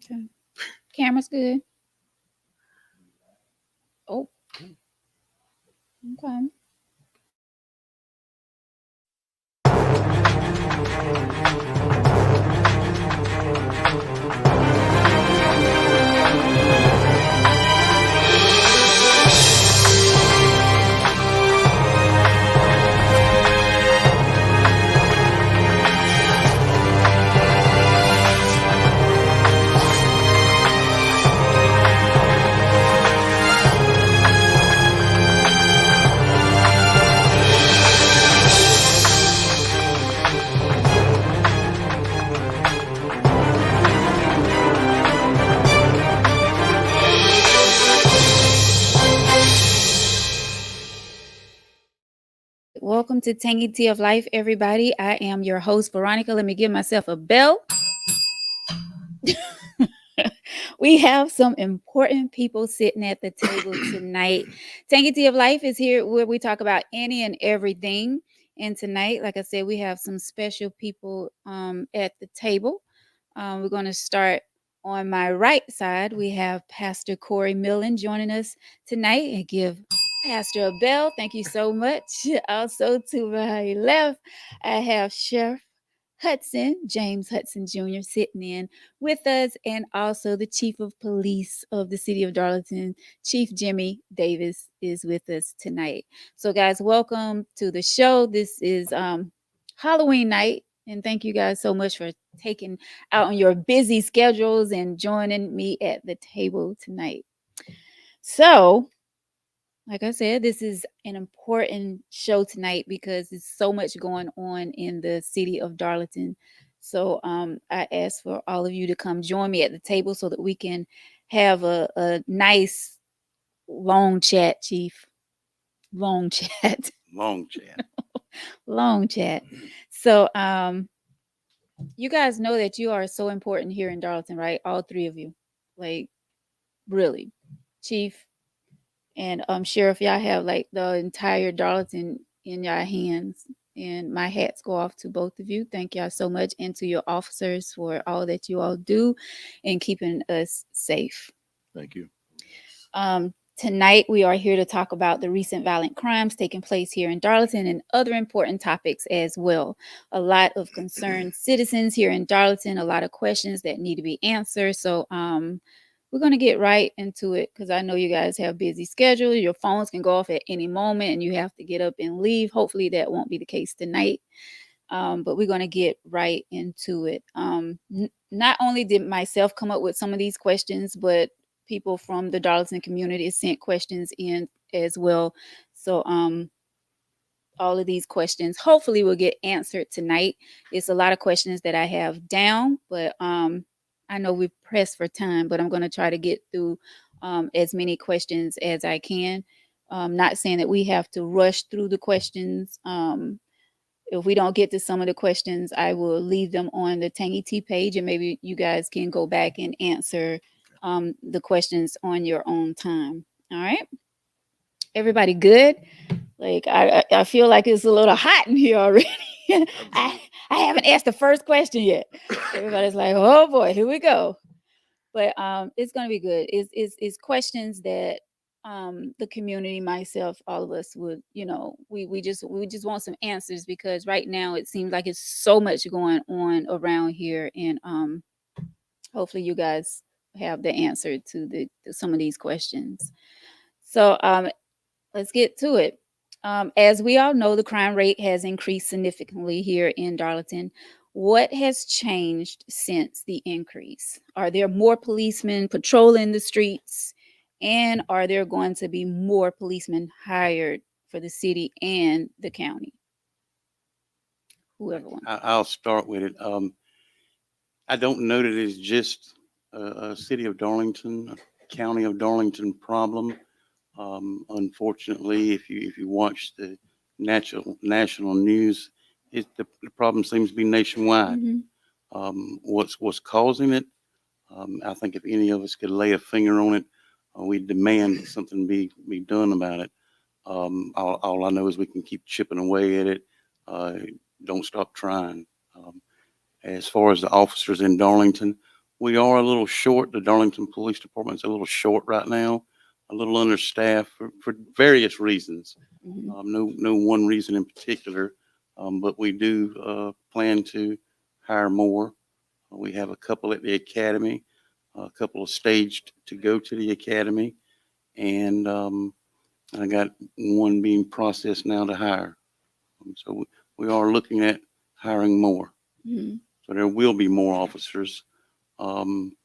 Okay. Camera's good. Oh, okay. All right. Welcome to Tangy Tea of Life, everybody. I am your host, Veronica. Let me give myself a bell. We have some important people sitting at the table tonight. Tangy Tea of Life is here where we talk about any and everything. And tonight, like I said, we have some special people at the table. We're going to start on my right side. We have Pastor Corey Millen joining us tonight, and give Pastor a bell. Thank you so much. Also to my left, I have Chef Hudson, James Hudson Jr., sitting in with us, and also the Chief of Police of the City of Darlington, Chief Jimmy Davis, is with us tonight. So, guys, welcome to the show. This is Halloween night, and thank you guys so much for taking out on your busy schedules and joining me at the table tonight. So, like I said, this is an important show tonight because there's so much going on in the city of Darlington. So I asked for all of you to come join me at the table so that we can have a nice long chat, Chief. Long chat. Long chat. Long chat. So you guys know that you are so important here in Darlington, right? All three of you. Like really. Chief, and Sheriff, y'all have like the entire Darlington in your hands. And my hats go off to both of you. Thank y'all so much, and to your officers for all that you all do in keeping us safe. Thank you. Tonight, we are here to talk about the recent violent crimes taking place here in Darlington and other important topics as well. A lot of concerned citizens here in Darlington, a lot of questions that need to be answered. So, we're going to get right into it because I know you guys have busy schedules. Your phones can go off at any moment and you have to get up and leave. Hopefully, that won't be the case tonight. But we're going to get right into it. Not only did myself come up with some of these questions, but people from the Darlington community sent questions in as well. So all of these questions hopefully will get answered tonight. It's a lot of questions that I have down, but I know we've pressed for time, but I'm going to try to get through as many questions as I can. Not saying that we have to rush through the questions. If we don't get to some of the questions, I will leave them on the Tangy Tea page, and maybe you guys can go back and answer the questions on your own time. All right. Everybody good? Like I feel like it's a little hot in here already. I I haven't asked the first question yet. Everybody's like, oh boy, here we go. But it's gonna be good. It's questions that the community, myself, all of us would, we just want some answers because right now it seems like it's so much going on around here, and hopefully you guys have the answer to some of these questions. So let's get to it. As we all know, the crime rate has increased significantly here in Darlington. What has changed since the increase? Are there more policemen patrolling the streets? And are there going to be more policemen hired for the city and the county? Whoever wants. I'll start with it. I don't know that it's just a city of Darlington, a county of Darlington problem. Unfortunately, if you watch the national news, the problem seems to be nationwide. What's causing it? I think if any of us could lay a finger on it, we demand that something be done about it. All I know is we can keep chipping away at it. Don't stop trying. As far as the officers in Darlington, we are a little short. The Darlington Police Department's a little short right now, a little understaffed for various reasons. Mhm. No one reason in particular, but we do plan to hire more. We have a couple at the academy, a couple of staged to go to the academy, and I got one being processed now to hire. So we are looking at hiring more. Mhm. So there will be more officers. Um,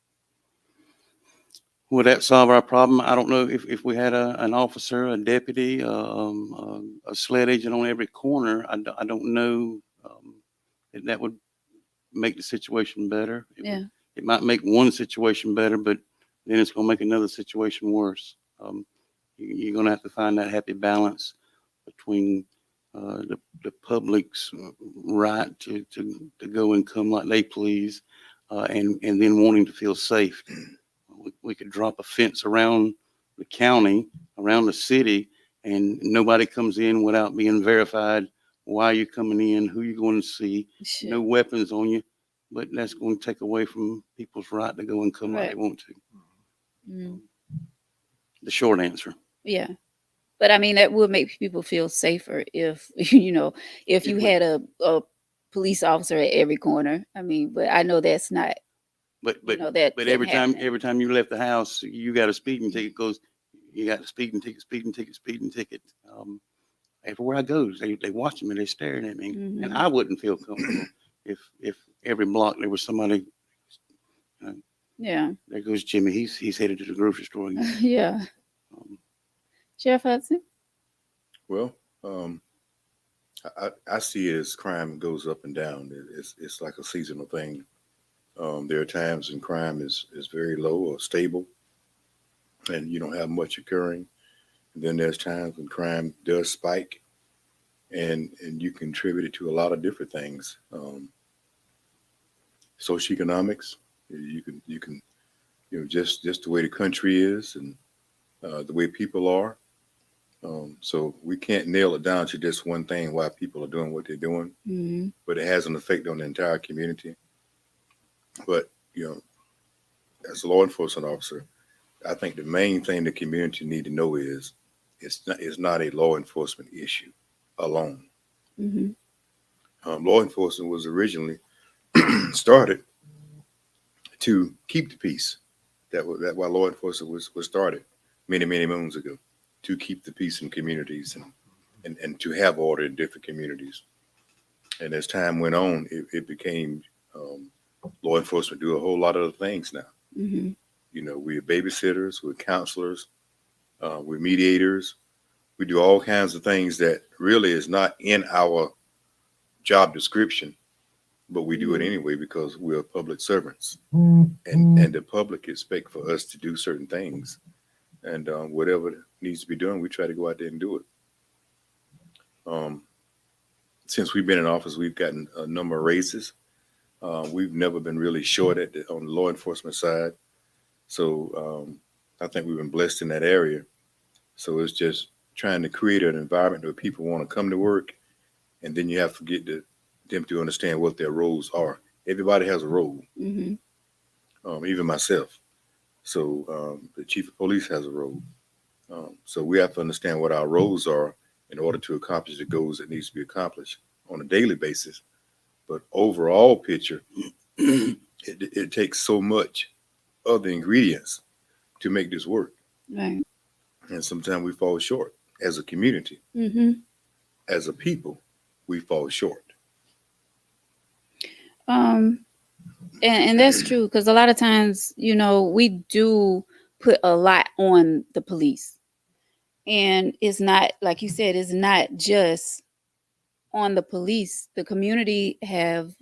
would that solve our problem? I don't know if we had an officer, a deputy, a sled agent on every corner. I don't know if that would make the situation better. Yeah. It might make one situation better, but then it's going to make another situation worse. You're going to have to find that happy balance between the public's right to go and come like they please, and then wanting to feel safe. We could drop a fence around the county, around the city, and nobody comes in without being verified. Why you're coming in, who you're going to see, Shit. no weapons on you, but that's going to take away from people's right to go and come like Right. they want to. Mm. The short answer. Yeah. But I mean, that would make people feel safer if you know if you It would, had a police officer at every corner. I mean, but I know that's not but you but know that but couldn't happen. every time you left the house, you got a speeding ticket. Goes, you got a speeding ticket, speeding ticket, speeding ticket. Everywhere I go, they watching me, they staring at me, and Hmm. I wouldn't feel comfortable if every block there was somebody. Uh, Yeah. there goes Jimmy. He's headed to the grocery store again. Yeah. Um, Sheriff Hudson. Well, um, I see it as crime goes up and down. It's like a seasonal thing. There are times when crime is very low or stable, and you don't have much occurring. And then there's times when crime does spike, and you contribute it to a lot of different things. Socioeconomics, you can just the way the country is and the way people are. So we can't nail it down to just one thing why people are doing what they're doing, Hmm. but it has an effect on the entire community. But you know, as a law enforcement officer, I think the main thing the community need to know is it's not a law enforcement issue alone. Hmm. Law enforcement was originally started to keep the peace. That why law enforcement was started many moons ago, to keep the peace in communities and to have order in different communities. And as time went on, it became law enforcement do a whole lot of other things now. Hmm. You know, we're babysitters, we're counselors, we're mediators. We do all kinds of things that really is not in our job description, but we do it Hmm. anyway because we're public servants, and the public expect for us to do certain things, and whatever needs to be done, we try to go out there and do it. Um, since we've been in office, we've gotten a number of raises. We've never been really short on the law enforcement side, so I think we've been blessed in that area. So it's just trying to create an environment where people want to come to work, and then you have to get them to understand what their roles are. Everybody has a role, Hmm. even myself. So the chief of police has a role. So we have to understand what our roles are in order to accomplish the goals that needs to be accomplished on a daily basis. But overall picture, it takes so much of the ingredients to make this work, Right. and sometimes we fall short as a community, Hmm. as a people. We fall short. Um, and that's true because a lot of times, we do put a lot on the police, and it's not like you said, it's not just on the police. The community have,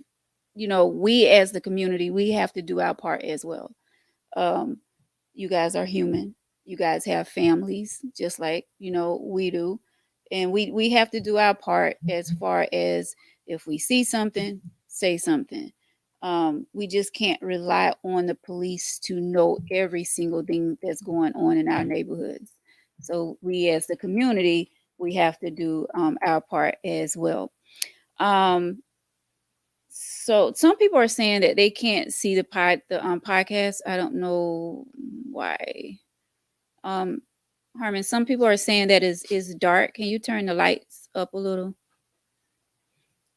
we as the community, we have to do our part as well. Um, you guys are human. You guys have families, just like we do, and we have to do our part as far as if we see something, say something. We just can't rely on the police to know every single thing that's going on in our neighborhoods. So we, as the community, we have to do our part as well. Um, So some people are saying that they can't see the podcast. I don't know why. Um, Harmon, some people are saying that is dark. Can you turn the lights up a little?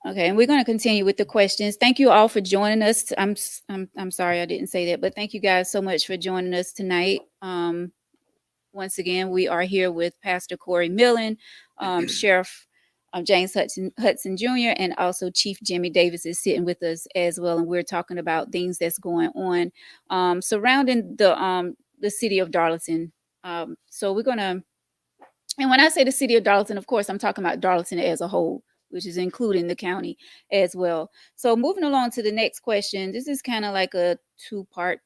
Okay, and we're going to continue with the questions. Thank you all for joining us. I'm sorry I didn't say that, but thank you guys so much for joining us tonight. Once again, we are here with Pastor Corey Millen, Sheriff James Hudson Jr., and also Chief Jimmy Davis is sitting with us as well, and we're talking about things that's going on surrounding the city of Darlington. So we're gonna, and when I say the city of Darlington, of course, I'm talking about Darlington as a whole, which is including the county as well. So moving along to the next question, this is kind of like a two-part,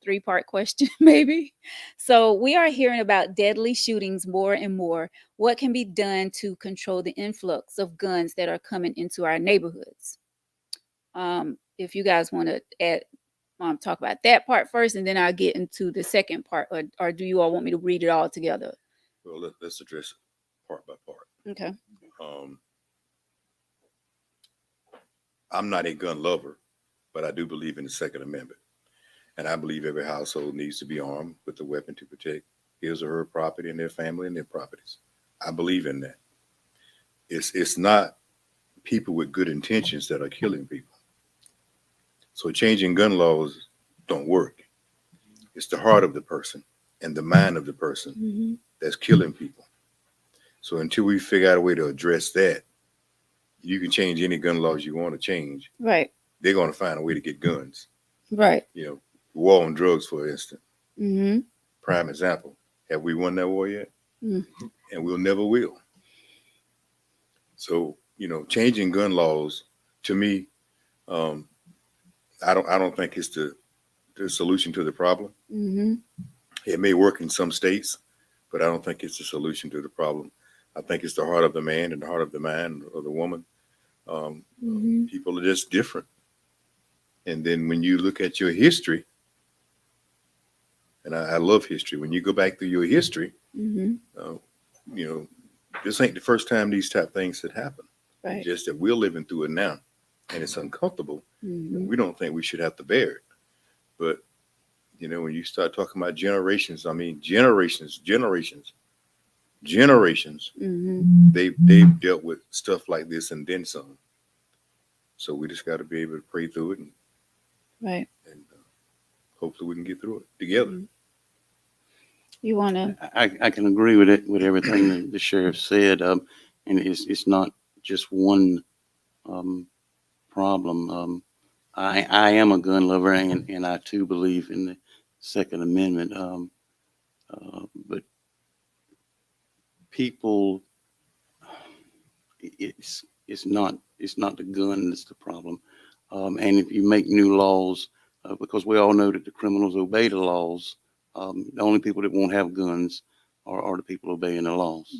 three-part question, maybe. So we are hearing about deadly shootings more and more. What can be done to control the influx of guns that are coming into our neighborhoods? If you guys want to talk about that part first, and then I'll get into the second part, or do you all want me to read it all together? Well, let's address part by part. Okay. Um, I'm not a gun lover, but I do believe in the Second Amendment. And I believe every household needs to be armed with a weapon to protect his or her property and their family and their properties. I believe in that. It's not people with good intentions that are killing people. So changing gun laws don't work. It's the heart of the person and the mind of the person that's killing people. So until we figure out a way to address that, you can change any gun laws you want to change. Right. They're going to find a way to get guns. Right. You know, war on drugs, for instance. Mm-hmm. Prime example. Have we won that war yet? Mm-hmm. And we'll never will. So, changing gun laws to me, um, I don't think it's the solution to the problem. Mm-hmm. It may work in some states, but I don't think it's the solution to the problem. I think it's the heart of the man and the heart of the man or the woman. People are just different. And then when you look at your history, and I love history, when you go back through your history, uh, you know, this ain't the first time these type things had happened. Right. It's just that we're living through it now, and it's uncomfortable. And we don't think we should have to bear it. But when you start talking about generations, I mean generations, they've dealt with stuff like this and then some. So we just got to be able to pray through it, and Right. hopefully we can get through it together. You want to? I can agree with it, with everything that the sheriff said. And it's not just one problem. I am a gun lover, and I too believe in the Second Amendment. But people, it's not the gun that's the problem. And if you make new laws, because we all know that the criminals obey the laws, the only people that won't have guns are the people obeying the laws.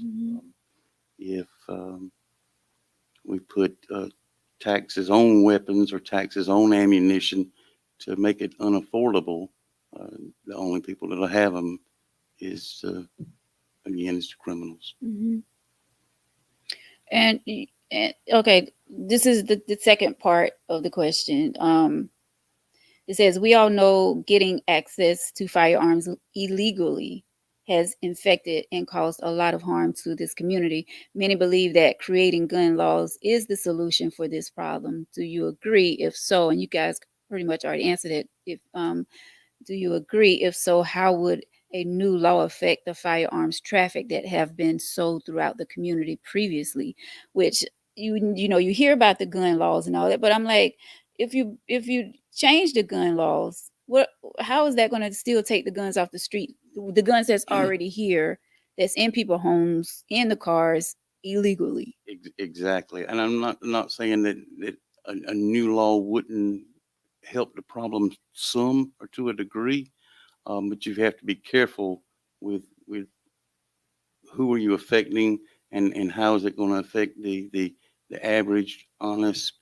If we put taxes on weapons or taxes on ammunition to make it unaffordable, the only people that'll have them is, again, it's the criminals. And okay, this is the second part of the question. It says we all know getting access to firearms illegally has infected and caused a lot of harm to this community. Many believe that creating gun laws is the solution for this problem. Do you agree? If so, and you guys pretty much already answered it. If do you agree? If so, how would a new law affect the firearms traffic that have been sold throughout the community previously? Which you hear about the gun laws and all that, but I'm like, if you change the gun laws, how is that going to still take the guns off the street? The guns that's already here, that's in people's homes, in the cars illegally. Exactly. And I'm not saying that a new law wouldn't help the problem some or to a degree, but you have to be careful with who are you affecting, and how is it going to affect the average honest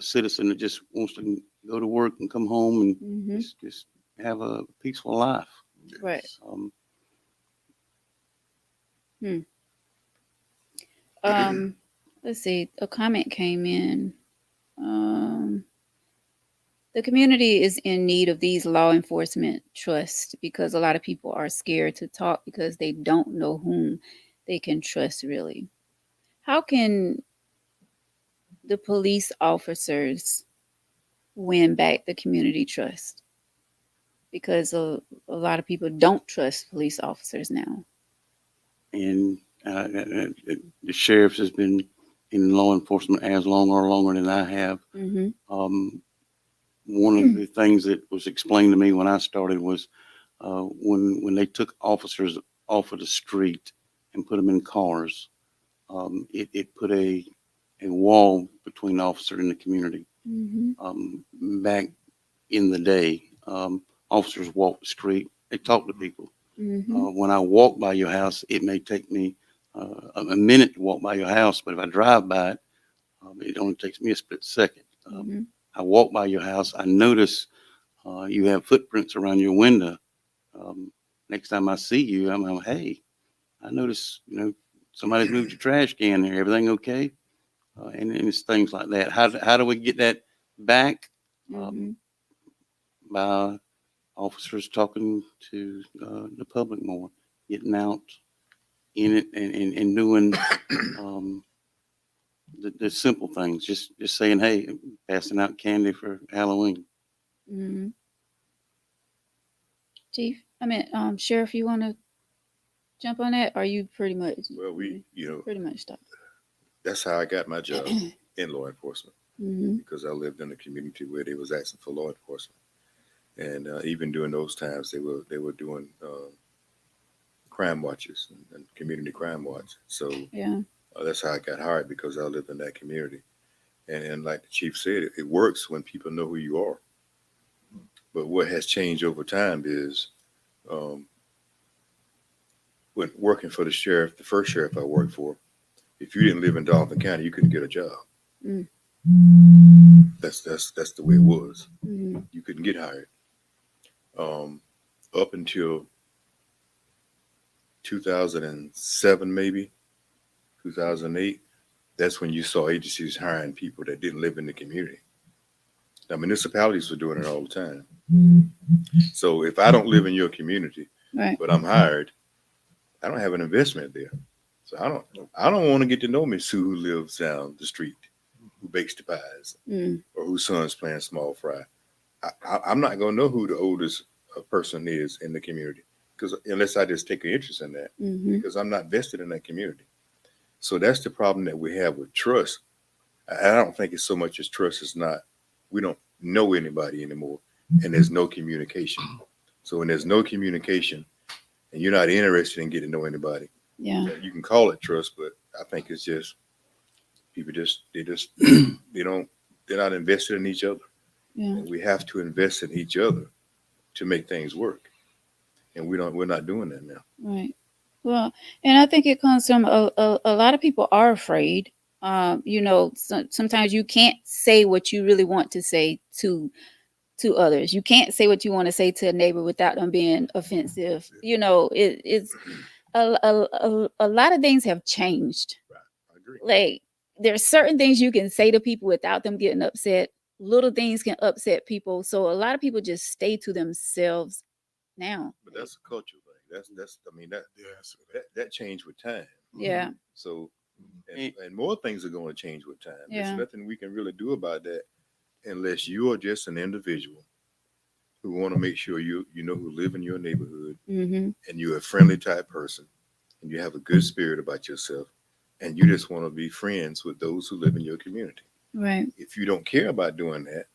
citizen that just wants to go to work and come home and just have a peaceful life. Right. Let's see. A comment came in. The community is in need of these law enforcement trust because a lot of people are scared to talk because they don't know whom they can trust really. How can the police officers win back the community trust? Because a lot of people don't trust police officers now. And the sheriff has been in law enforcement as long or longer than I have. Mm-hmm. One of the things that was explained to me when I started was when they took officers off of the street and put them in cars, it put a wall between the officer and the community. Mm-hmm. Back in the day, officers walked the street, they talked to people. Mm-hmm. When I walk by your house, it may take me a minute to walk by your house, but if I drive by it, it only takes me a split second. Mm-hmm. I walk by your house, I notice you have footprints around your window. Um, Next time I see you, I'm like, hey, I notice, somebody's moved your trash can there. Everything okay? And it's things like that. How do we get that back? Mm-hmm. By officers talking to the public more, getting out in it and doing um, the simple things. Just saying, hey, passing out candy for Halloween. Mm-hmm. Chief, Sheriff, you want to jump on that? Or you pretty much? Well, pretty much stop. that's how I got my job in law enforcement, Mm-hmm. because I lived in a community where they was asking for law enforcement, and even during those times, they were doing crime watches and community crime watch. So Yeah. that's how I got hired, because I lived in that community. And like the chief said, it works when people know who you are. But what has changed over time is, um, when working for the sheriff, the first sheriff I worked for, if you didn't live in Darlington County, you couldn't get a job. Mm. That's the way it was. Mm-hmm. You couldn't get hired. Um, Up until 2007, maybe 2008, that's when you saw agencies hiring people that didn't live in the community. Now, municipalities were doing it all the time. So if I don't live in your community, Right. but I'm hired, I don't have an investment there. So I don't want to get to know Miss Sue, who lives down the street, who bakes the pies, Mm. or whose son's playing small fry. I'm not going to know who the oldest person is in the community, because unless I just take an interest in that, Mm-hmm. because I'm not vested in that community. So that's the problem that we have with trust. I don't think it's so much as trust. It's not. We don't know anybody anymore, and there's no communication. So when there's no communication, and you're not interested in getting to know anybody, Yeah. you can call it trust, but I think it's just people they don't they're not invested in each other. Yeah. And we have to invest in each other to make things work, and we're not doing that now. Right. Well, and I think it comes from a lot of people are afraid. Sometimes you can't say what you really want to say to others. You can't say what you want to say to a neighbor without them being offensive. It's a lot of things have changed. Right. I agree. Like there's certain things you can say to people without them getting upset. Little things can upset people. So a lot of people just stay to themselves now. But that's a cultural thing. That's I mean that changed with time. Yeah. So and more things are going to change with time. Yeah. There's nothing we can really do about that unless you are just an individual who want to make sure you know who live in your neighborhood, Mm-hmm. and you're a friendly type person, and you have a good spirit about yourself, and you just want to be friends with those who live in your community. Right. If you don't care about doing that,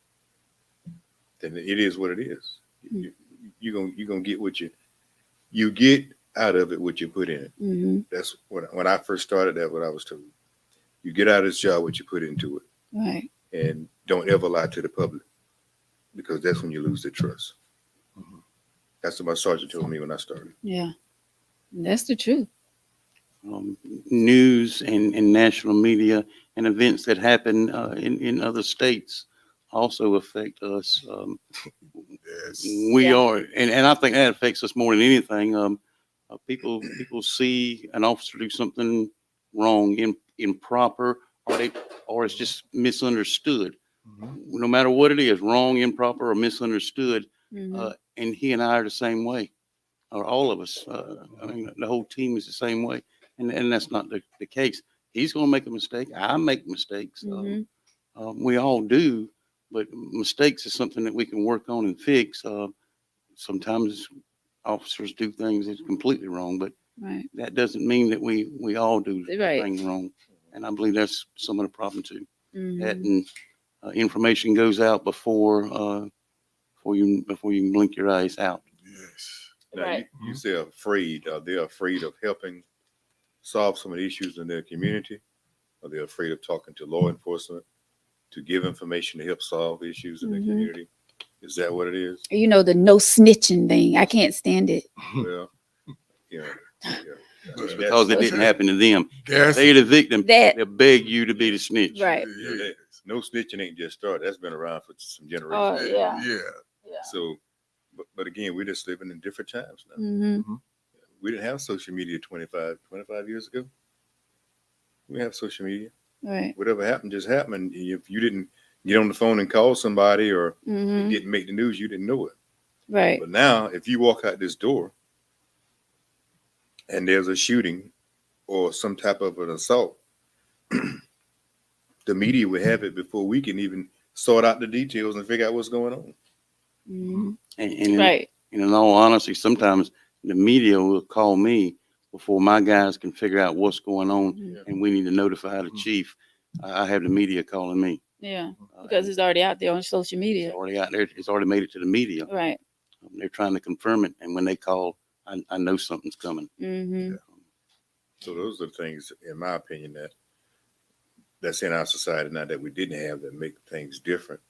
then it is what it is. Mm. You're gonna get what you get out of it, what you put in it. Mm-hmm. That's when I first started. That what I was told. You get out of this job what you put into it, Right. and don't ever lie to the public, because that's when you lose their trust. That's what my sergeant told me when I started. Yeah. That's the truth. Um, News and national media and events that happen in other states also affect us. Yes. We Yeah. are, and I think that affects us more than anything. People see an officer do something wrong, improper, or it's just misunderstood. no matter what it is, wrong, improper, or misunderstood. Mm-hmm. And he and I are the same way, or all of us. I mean, the whole team is the same way, and that's not the case. He's going to make a mistake. I make mistakes. Mm-hmm. We all do, but mistakes is something that we can work on and fix. Sometimes officers do things that's completely wrong, but Right. that doesn't mean that we all do Right. things wrong. And I believe that's some of the problem too. That Mm-hmm. and information goes out before you blink your eyes out. Yes. Now, Right. you say afraid. Are they afraid of helping solve some of the issues in their community? Are they afraid of talking to law enforcement to give information to help solve issues in the Mm-hmm. community? Is that what it is? You know, the no snitching thing. I can't stand it. Well, yeah. It's because it didn't happen to them. Yes. They're the victim. That They'll beg you to be the snitch. right. No snitching ain't just started. That's been around for some Oh generations. yeah. Yeah. Yeah. So, but again, we're just living in different times now. Mm-hmm. We didn't have social media 25 years ago. We didn't have social media. Right. Whatever happened just happened. If you didn't get on the phone and call somebody or Mm-hmm. it didn't make the news, you didn't know it. Right. But now, if you walk out this door and there's a shooting or some type of an assault, the media will have it before we can even sort out the details and figure out what's going on. Mm-hmm. And Right. in all honesty, sometimes the media will call me before my guys can figure out what's going on, Mhm. and we need to notify the chief. I have the media calling me. Yeah. Because it's already out there on social media. It's already out there. It's already made it to the media. Right. They're trying to confirm it, and when they call, I know something's coming. Mm-hmm. So those are the things, in my opinion, that's in our society now that we didn't have that make things different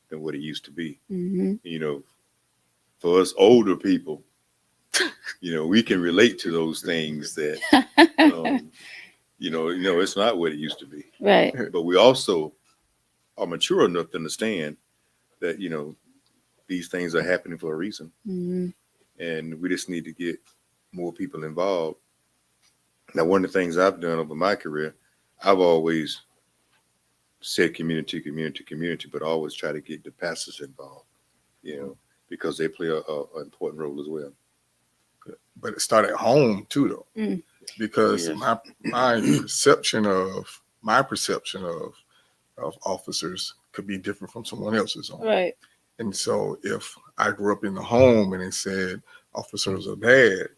than what it used to be. Mm-hmm. You know, for us older people, we can relate to those things that, it's not what it used to be. Right. But we also are mature enough to understand that, these things are happening for a reason. Mm-hmm. And we just need to get more people involved. Now, one of the things I've done over my career, I've always said community, but I always try to get the pastors involved, because they play an important role as well. But it started at home too, though, Mm. because Yes. my perception of officers could be different from someone else's own. Right. And so, if I grew up in the home and it said officers are bad,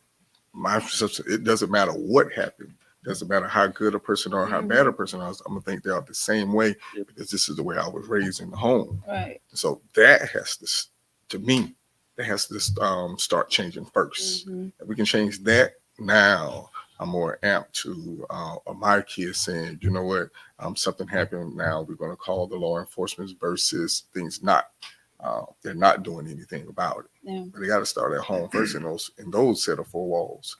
my perception, it doesn't matter what happened. Doesn't matter how good a person or how bad a person is. I'm gonna think they're the same way because this is the way I was raised in the home. Right. So that has to me, that has to start changing first. Mm-hmm. If we can change that now, I'm more amped to my kids saying, you know what, something happened now. We're going to call the law enforcement versus things not. They're not doing anything about it. Yeah. But they got to start at home first in those set of four walls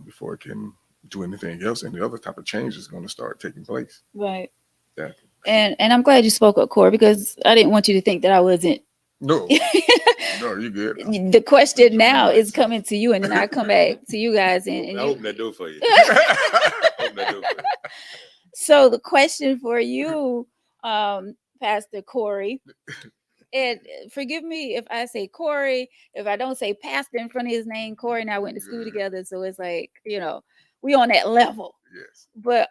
before it can do anything else. And the other type of change is going to start taking place. Right. Yeah. And I'm glad you spoke up, Corey, because I didn't want you to think that I wasn't. No, no, you good. The question now is coming to you, and then I come back to you guys. And I open that door for you. So the question for you, Pastor Corey, and forgive me if I say Corey, if I don't say Pastor in front of his name, Corey and I went to school together, so it's like, we on that level. Yes. But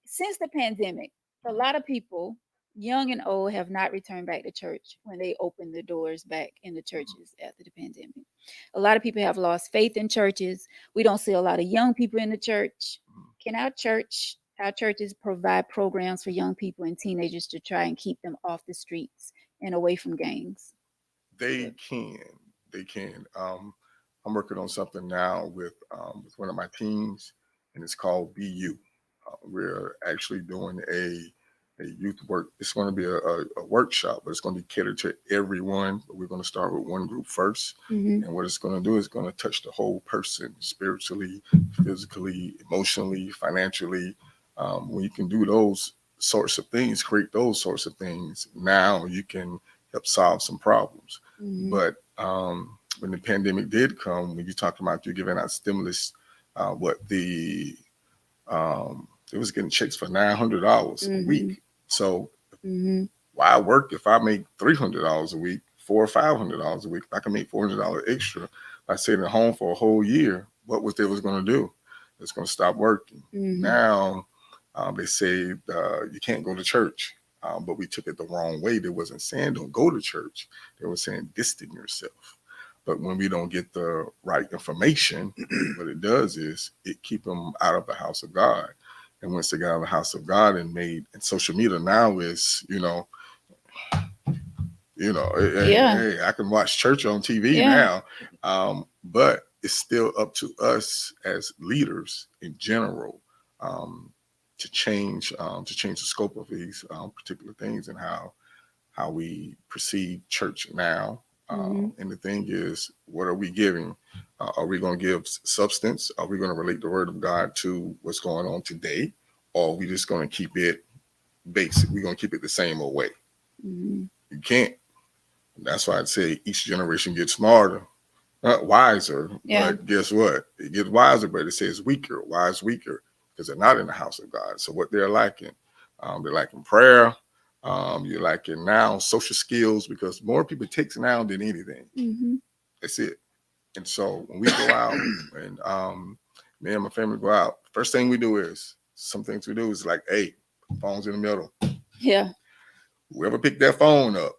since the pandemic, a lot of people, young and old, have not returned back to church when they opened the doors back in the churches after the pandemic. A lot of people have lost faith in churches. We don't see a lot of young people in the church. Can our churches provide programs for young people and teenagers to try and keep them off the streets and away from gangs? They can. I'm working on something now with one of my teams, and it's called Be You. We're actually doing a youth work. It's going to be a workshop, but it's going to be catered to everyone. But we're going to start with one group first, Mm-hmm. and what it's going to do is going to touch the whole person, spiritually, physically, emotionally, financially. When you can do those sorts of things, create those sorts of things, now you can help solve some problems. Mm-hmm. But when the pandemic did come, when you talked about you giving out stimulus, it was getting checks for $900 a week. So Mm-hmm. Why work if I make $300 a week, $400 or $500 a week? If I can make $400 extra by sitting at home for a whole year, what was they was going to do? It's going to stop working. Now they say you can't go to church, but we took it the wrong way. They wasn't saying don't go to church. They were saying distance yourself. But when we don't get the right information, what it does is it keep them out of the house of God. And once they got out of the house of God and social media now is, hey, I can watch church on TV now. But it's still up to us as leaders in general to change the scope of these particular things and how we perceive church now. And the thing is, what are we giving? Are we going to give substance? Are we going to relate the word of God to what's going on today? Or are we just going to keep it basic? We're going to keep it the same old way. You can't. That's why I'd say each generation gets smarter, not wiser. But guess what? It gets wiser, but it says weaker, wise, weaker, because they're not in the house of God. So what they're lacking prayer. You're lacking now social skills because more people text now than anything. That's it. And so when we go out and me and my family go out, first thing we do is some things we do is like, hey, phone's in the middle. Yeah. Whoever picked that phone up,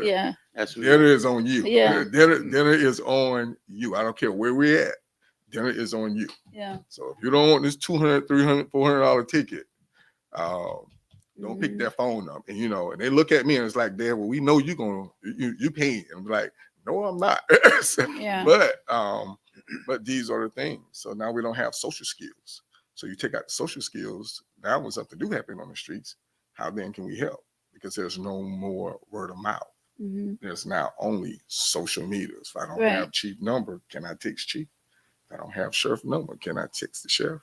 yeah, dinner is on you. Yeah. Dinner is on you. I don't care where we're at. Dinner is on you. Yeah. So if you don't want this $200, $300, $400 ticket, don't pick that phone up. And and they look at me and it's like, Dad, well, we know you're gonna you paying. And I'm like, no, I'm not. Yeah. But these are the things. So now we don't have social skills. So you take out the social skills. Now when something do happen on the streets, how then can we help? Because there's no more word of mouth. There's now only social media. If I don't have chief number, can I text chief? If I don't have sheriff number, can I text the sheriff?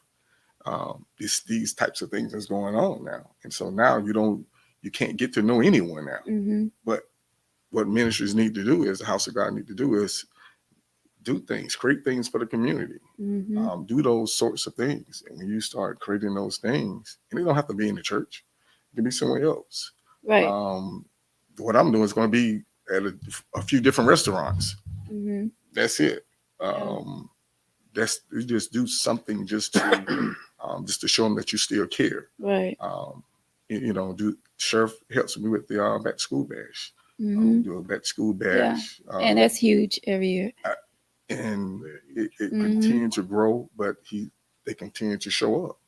These types of things is going on now. And so now you can't get to know anyone now. But what ministries need to do is the house of God need to do is do things, create things for the community, do those sorts of things. And when you start creating those things, and they don't have to be in the church, it can be somewhere else. Right. What I'm doing is going to be at a few different restaurants. That's it. You just do something just to show them that you still care. Right. Sheriff helps me with the back to school bash. Do a back to school bash. And that's huge every year. And it continues to grow, but they continue to show up.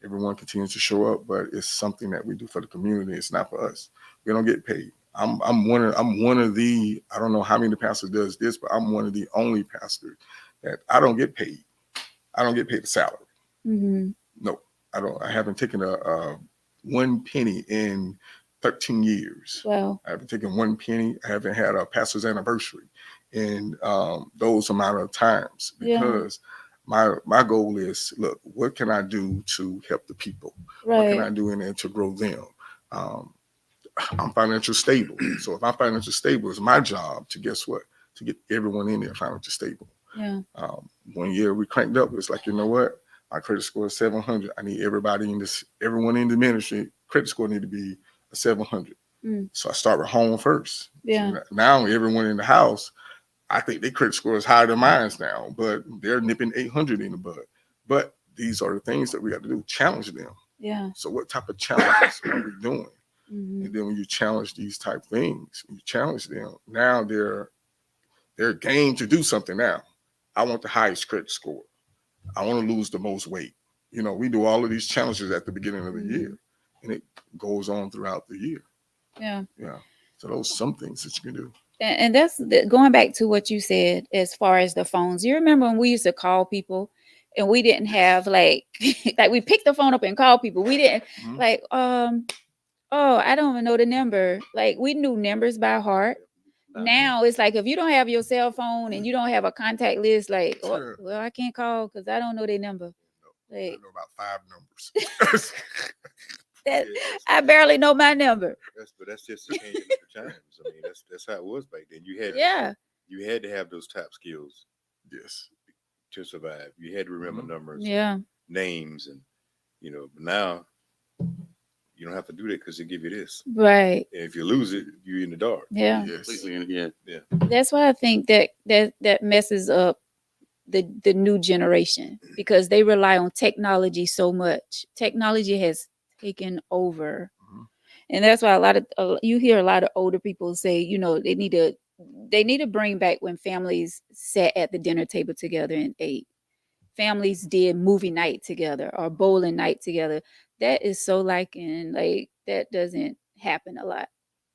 Everyone continues to show up, but it's something that we do for the community. It's not for us. We don't get paid. I'm one of the, I don't know how many pastors does this, but I'm one of the only pastors that I don't get paid. I don't get paid a salary. No, I don't. I haven't taken a 1 penny in 13 years. Wow. I haven't taken 1 penny. I haven't had a pastor's anniversary in those amount of times because my goal is, look, what can I do to help the people? What can I do in there to grow them? I'm financially stable. So if I'm financially stable, it's my job to guess what? To get everyone in there financially stable. Yeah. 1 year we cranked up. It's like, you know what? My credit score is 700. I need everyone in the ministry, credit score need to be a 700. So I start with home first. Yeah. So now everyone in the house, I think their credit score is higher than mine now, but they're nipping 800 in the bud. But these are the things that we got to do, challenge them. Yeah. So what type of challenges are we doing? And then when you challenge these type things, when you challenge them, now they're game to do something now. I want the highest credit score. I want to lose the most weight. We do all of these challenges at the beginning of the year, and it goes on throughout the year. Yeah. Yeah. So those are some things that you can do. And that's going back to what you said as far as the phones. You remember when we used to call people and we didn't have like we picked the phone up and called people. We didn't I don't even know the number. Like we knew numbers by heart. Now it's like if you don't have your cell phone and you don't have a contact list, like, well, I can't call because I don't know their number. Like, I know about 5 numbers. I barely know my number. But that's just the change of the times. I mean, that's how it was back then. You had to have those top skills. Yes. To survive, you had to remember numbers, names, and now, You don't have to do that because they give you this. Right. And if you lose it, you're in the dark. Yeah. Yes. Completely, yeah. That's why I think that messes up the new generation, because they rely on technology so much. Technology has taken over. Mhm. And that's why you hear a lot of older people say, they need to bring back when families sat at the dinner table together and ate. Families did movie night together or bowling night together. That is so lacking. Like, that doesn't happen a lot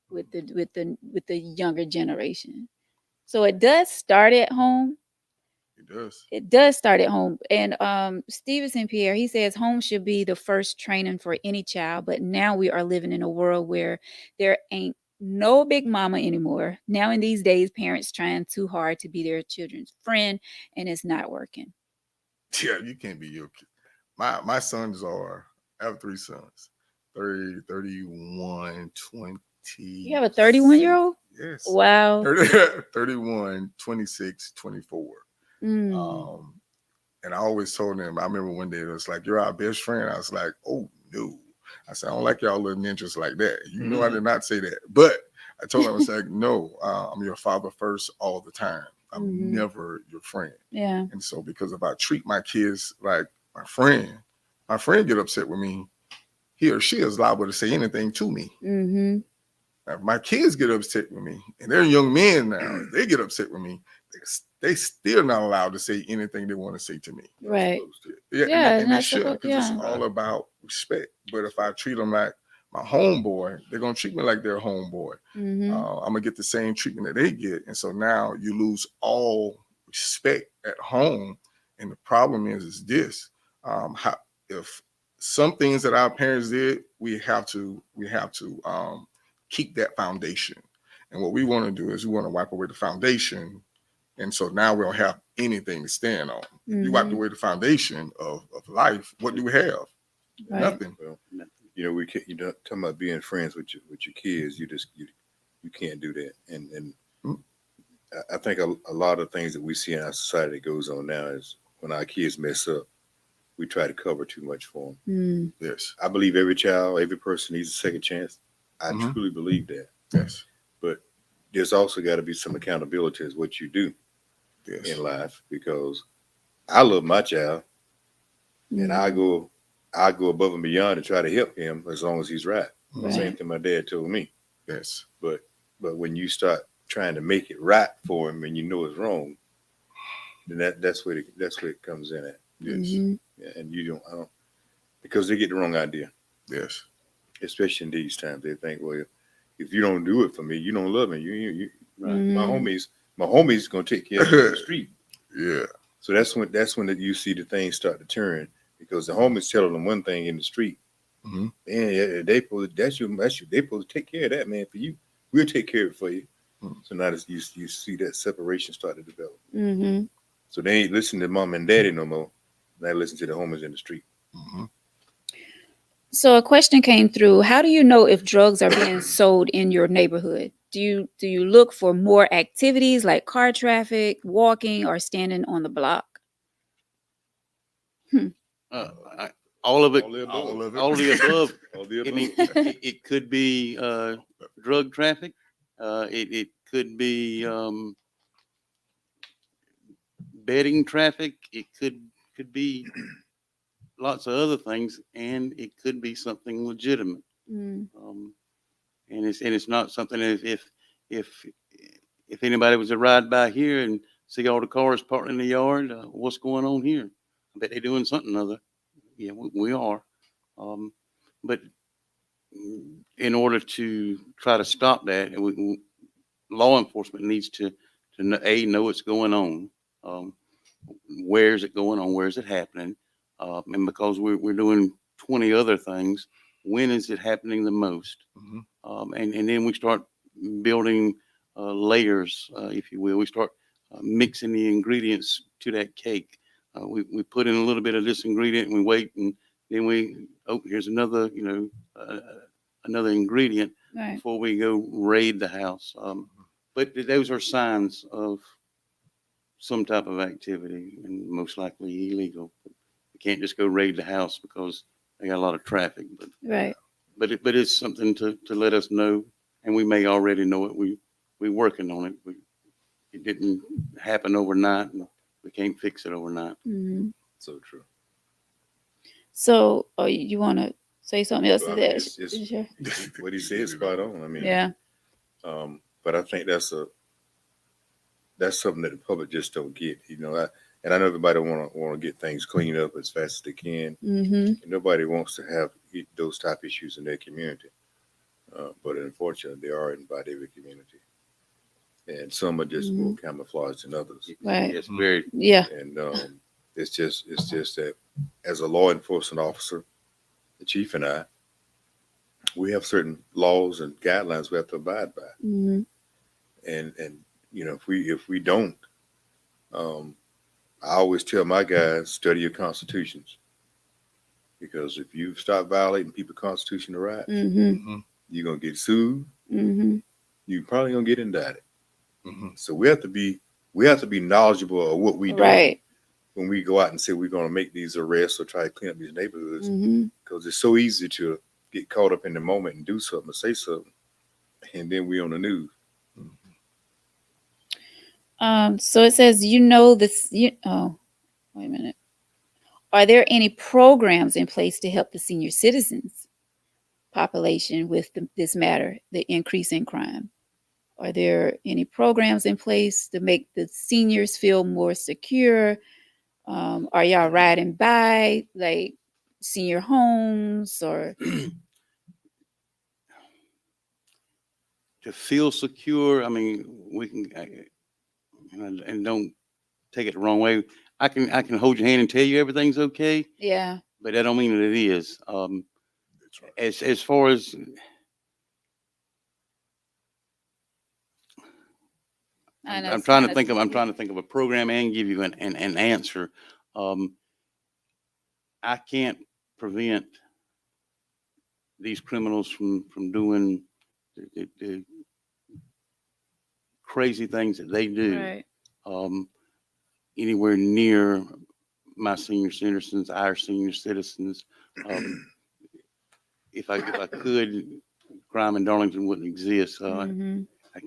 with the younger generation. So it does start at home. It does. It does start at home. And Stevenson Pierre, he says home should be the first training for any child. But now we are living in a world where there ain't no big mama anymore. Now in these days, parents trying too hard to be their children's friend, and it's not working. Yeah, you can't be your kid. My sons are, I have three sons, 30, 31, 20. You have a 31-year-old? Yes. Wow. 30, 31, 26, 24. Mm. Um, and I always told them, I remember one day it was like, "You're our best friend." I was like, "Oh no." I said, "I don't like y'all little ninjas like that." You know, I did not say that. But I told them, I was like, "No, I'm your father first all the time. I'm never your friend." Yeah. And so because if I treat my kids like my friend get upset with me, he or she is liable to say anything to me. Mm-hmm. Now, if my kids get upset with me, and they're young men now, if they get upset with me, they still not allowed to say anything they want to say to me. Right. Yeah, Yeah, and they not should, supposed. because it's Yeah. all about respect. But if I treat them like my homeboy, they're gonna treat me like their homeboy. Mm-hmm. I'm gonna get the same treatment that they get, and so now you lose all respect at home. And the problem is this: how if some things that our parents did, we have to keep that foundation. And what we want to do is we want to wipe away the foundation, and so now we don't have anything to stand on. If you wipe Mm-hmm. away the foundation of life, what do we have? Right. Nothing. Well, we can't. You know, talking about being friends with your kids. You can't do that. And Mm. I think a lot of things that we see in our society that goes on now is when our kids mess up, we try to cover too much for them. Mm. Yes. I believe every child, every person needs a second chance. I Mhm. truly believe that. Yes. But there's also got to be some accountability as what you do Yes. in life, because I love my child and Mm. I go above and beyond to try to help him as long as he's right. Mhm. Same Right. thing my dad told me. Yes. But when you start trying to make it right for him and you know it's wrong, then that's where it comes in at. Yes. Mm-hmm. Yeah, and I don't, because they get the wrong idea, Yes. especially in these times. They think, well, if you don't do it for me, you don't love me. You Right. my Mm-hmm. homies gonna take care of you in the street. Yeah. So that's when you see the things start to turn, because the homies telling them one thing in the street. Hmm. Man, yeah, they supposed to take care of that, man, for you. We'll take care of it for you. Mhm. So now you see that separation start to develop. Mm-hmm. So they ain't listening to mom and daddy no more. They listen to the homies in the street. Hmm. So a question came through. How do you know if drugs are being sold in your neighborhood? Do you look for more activities like car traffic, walking, or standing on the block? Hmm. Uh, I, all of it, All the above. All of it. all of the above. All the I above. mean, it could be drug traffic. It could be betting traffic. It could be lots of other things, and it could be something legitimate. Mm. Um, and it's not something if if anybody was to ride by here and see all the cars parked in the yard, what's going on here? I bet they're doing something other. Yeah, we are. Um, but in order to try to stop that, law enforcement needs to know what's going on. Um, where is it going on? Where is it happening? And because we're doing 20 other things, when is it happening the most? Mhm. And then we start building layers, if you will. We start mixing the ingredients to that cake. We put in a little bit of this ingredient and we wait, and then here's another, another ingredient Right. before we go raid the house. But those are signs of some type of activity, and most likely illegal. You can't just go raid the house because they got a lot of traffic. But Right. but it's something to let us know, and we may already know it. We working on it. It didn't happen overnight, and we can't fix it overnight. Mhm. So true. So, you want to say something else Well, to I mean, that? Sure. what he said is spot on. I mean, Yeah. but I think that's something that the public just don't get. And I know everybody want to get things cleaned up as fast as they can. Mm-hmm. And nobody wants to have those type issues in their community. But unfortunately, they are in about every community, and some are just more camouflaged than others. Right. Yes, very. Yeah. And it's just that as a law enforcement officer, the chief and I, we have certain laws and guidelines we have to abide by. Mm-hmm. And if we don't, um, I always tell my guys, study your constitutions, because if you start violating people's constitutional rights, Mm-hmm. you're gonna get sued. Mm-hmm. You're probably gonna get indicted. Mm-hmm. So we have to be knowledgeable of what we do Right. when we go out and say we're gonna make these arrests or try to clean up these neighborhoods, Mm-hmm. because it's so easy to get caught up in the moment and do something or say something, and then we on the news. So it says, this. Oh, wait a minute. Are there any programs in place to help the senior citizens population with this matter, the increase in crime? Are there any programs in place to make the seniors feel more secure? Are y'all riding by like senior homes or? To feel secure, I mean, we can, and don't take it the wrong way. I can hold your hand and tell you everything's okay, Yeah. but that don't mean that it is. That's right. As far as I know I'm it's trying to kind of. think of I'm trying to think of a program and give you an answer. Um, I can't prevent these criminals from doing the crazy things that they do Right. um, anywhere near my senior citizens, our senior citizens. Um, if I could, crime in Darlington wouldn't exist. Mm-hmm.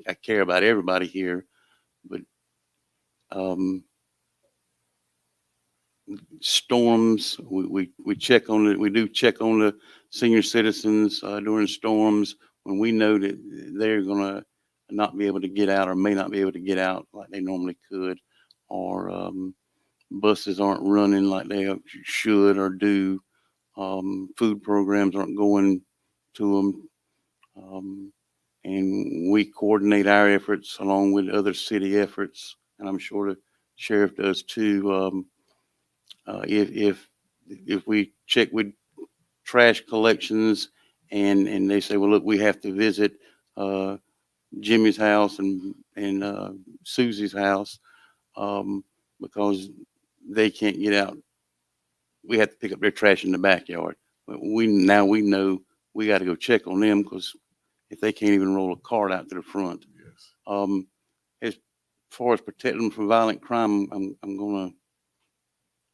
I care about everybody here, but um, storms, we check on it. We do check on the senior citizens during storms when we know that they're gonna not be able to get out or may not be able to get out like they normally could, or buses aren't running like they should or do. Food programs aren't going to them. And we coordinate our efforts along with other city efforts, and I'm sure the sheriff does too. If we check with trash collections and they say, well, look, we have to visit uh, Jimmy's house and Susie's house because they can't get out. We have to pick up their trash in the backyard. But we know we got to go check on them because if they can't even roll a cart out to the front. Yes. As far as protecting them from violent crime, I'm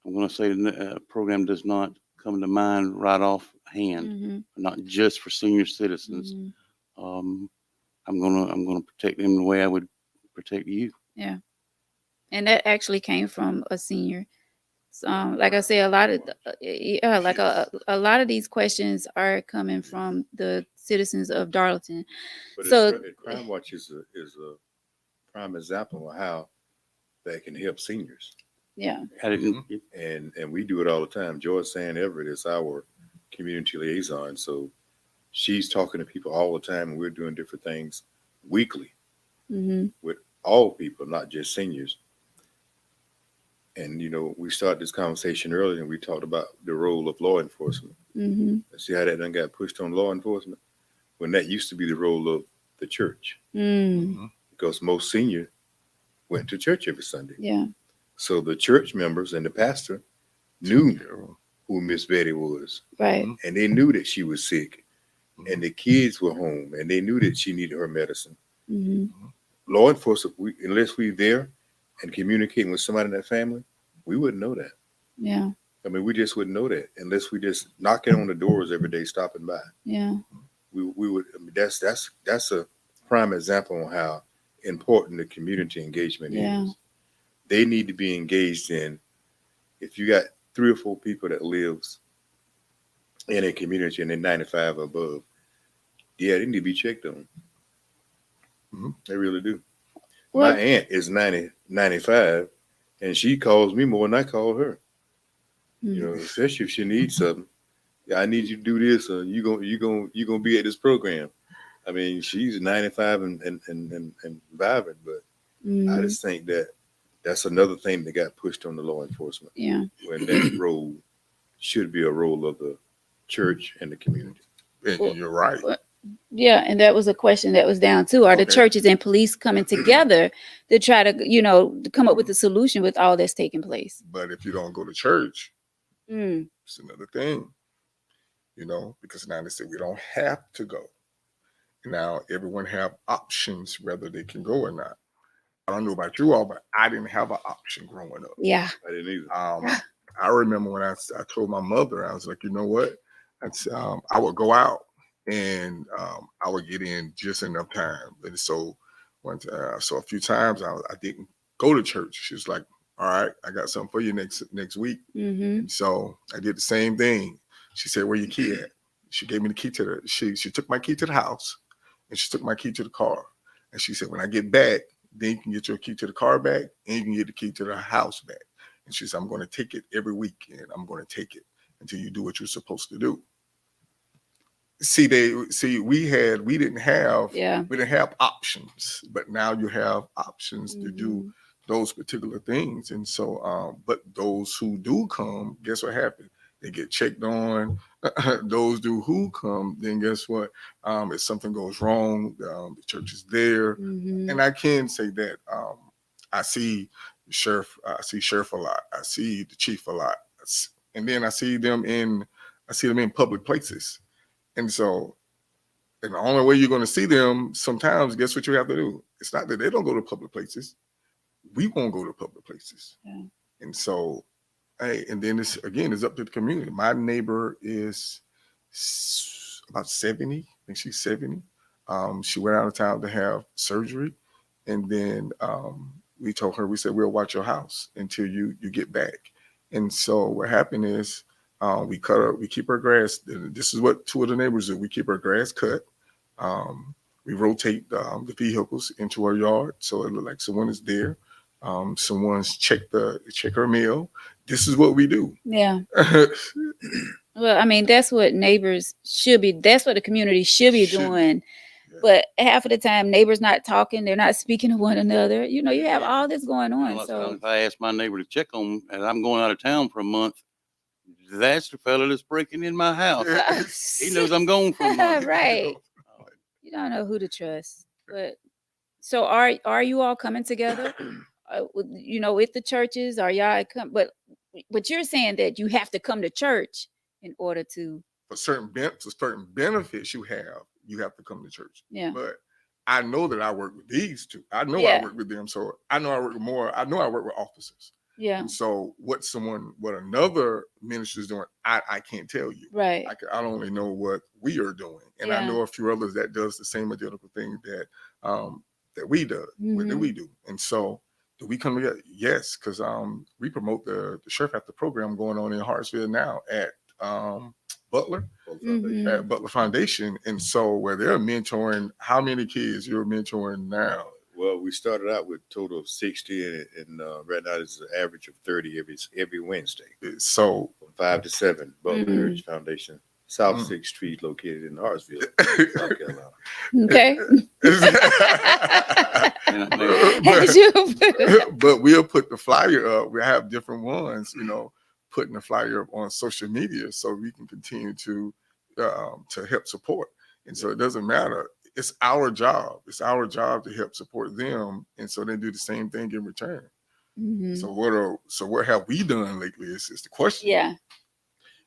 gonna say the program does not come to mind right off hand, Mm-hmm. not just for senior citizens. Mm-hmm. I'm gonna protect them the way I would protect you. Yeah. And that actually came from a senior. So, like I say, a lot of yeah, like a lot of these questions are coming from the citizens of Darlington. But So Crime Watch is a prime example of how that can help seniors, yeah. I didn't. and we do it all the time. George Sand Everett is our community liaison, so she's talking to people all the time, and we're doing different things weekly Mm-hmm. with all people, not just seniors. And we started this conversation earlier, and we talked about the role of law enforcement. Mm-hmm. See how that done got pushed on law enforcement when that used to be the role of the church, Mm. because most seniors went to church every Sunday. Yeah. So the church members and the pastor knew who Miss Betty was, Right. and they knew that she was sick, and the kids were home, and they knew that she needed her medicine. Mm-hmm. Law enforcement, unless we're there and communicating with somebody in that family, we wouldn't know that. Yeah. I mean, we just wouldn't know that unless we just knocking on the doors every day, stopping by. Yeah. We would. I mean, that's a prime example on how important the community engagement Yeah. is. They need to be engaged in. If you got 3 or 4 people that lives in a community and they're 95 or above, yeah, they need to be checked on. They really do. My Well, aunt is 95, and she calls me more than I call her. You know, especially if she needs something. Yeah, I need you to do this, or you gonna be at this program. I mean, she's 95 and vibrant, but I mm, just think that that's another thing that got pushed on the law enforcement yeah. when that role should be a role of the church and the community. And Well, you're right. well, yeah, and that was a question that was down too. Are the Okay. churches and police coming together to try to, to come up with a solution with all that's taking place? But if you don't go to church, Mm, it's another thing, because now they say we don't have to go. Now everyone have options whether they can go or not. I don't know about you all, but I didn't have an option growing up. yeah. I didn't either. I remember when I told my mother, I was like, you know what? I would go out and I would get in just enough time. And so so a few times I didn't go to church. She was like, all right, I got something for you next week. Mm-hmm. And so I did the same thing. She said, where your key at? She gave me the key to she took my key to the house and she took my key to the car. And she said, when I get back, then you can get your key to the car back and you can get the key to the house back. And she said, I'm going to take it every week and I'm going to take it until you do what you're supposed to do. We didn't have options, but now you have options to do those particular things. And so, but those who do come, guess what happens? They get checked on. Those who come, then guess what? If something goes wrong, the church is there. And I can say that I see sheriff a lot. I see the chief a lot, and then I see them in public places. And so, and the only way you're going to see them sometimes, guess what you have to do? It's not that they don't go to public places. We won't go to public places. Yeah. And so, hey, and then it's up to the community. My neighbor is about 70. I think she's 70. She went out of town to have surgery. And then we told her, we said, we'll watch your house until you get back. And so what happened is, we keep her grass. This is what 2 of the neighbors do. We keep her grass cut. We rotate the vehicles into our yard so it looks like someone is there. Someone's check her mail. This is what we do. Yeah. Well, I mean, that's what neighbors should be. That's what the community should be doing. Yeah. But half of the time, neighbors not talking. They're not speaking to one another. You have all this going on. Well, so if I ask my neighbor to check on me and I'm going out of town for a month, that's the fella that's breaking in my house. He knows I'm gone for a month. Right. You don't know who to trust. But so are you all coming together? With the churches? Are y'all but you're saying that you have to come to church in order to for certain benefits you have to come to church. Yeah. But I know that I work with these two. I know I work with them. So I know I work with more. I know I work with officers. Yeah. And so what another minister is doing, I can't tell you. Right. I only know what we are doing. And I know a few others that does the same identical thing that we do. That we do. And so do we come together? Yes, because we promote the Sheriff After program going on in Hartsville now at Butler at Butler Foundation. And so where they're mentoring, how many kids you're mentoring now? Well, we started out with a total of 60, and right now it's an average of 30 every Wednesday. So from 5 to 7, Butler Heritage Foundation, South 6th Street, located in Hartsville, South Carolina. Okay. But we'll put the flyer up. We have different ones, putting the flyer up on social media so we can continue to help support. And so it doesn't matter. It's our job. It's our job to help support them, and so they do the same thing in return. So what have we done lately? Is the question. Yeah,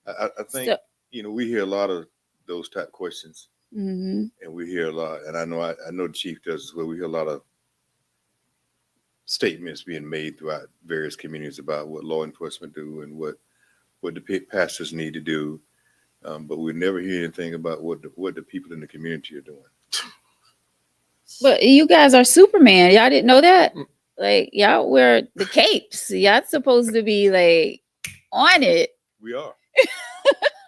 I think we hear a lot of those type questions, and we hear a lot. And I know the chief does as well. We hear a lot of statements being made throughout various communities about what law enforcement do and what what the pastors need to do, but we never hear anything about what the people in the community are doing. But you guys are Superman. Y'all didn't know that? Like, y'all wear the capes. Y'all supposed to be like on it. We are.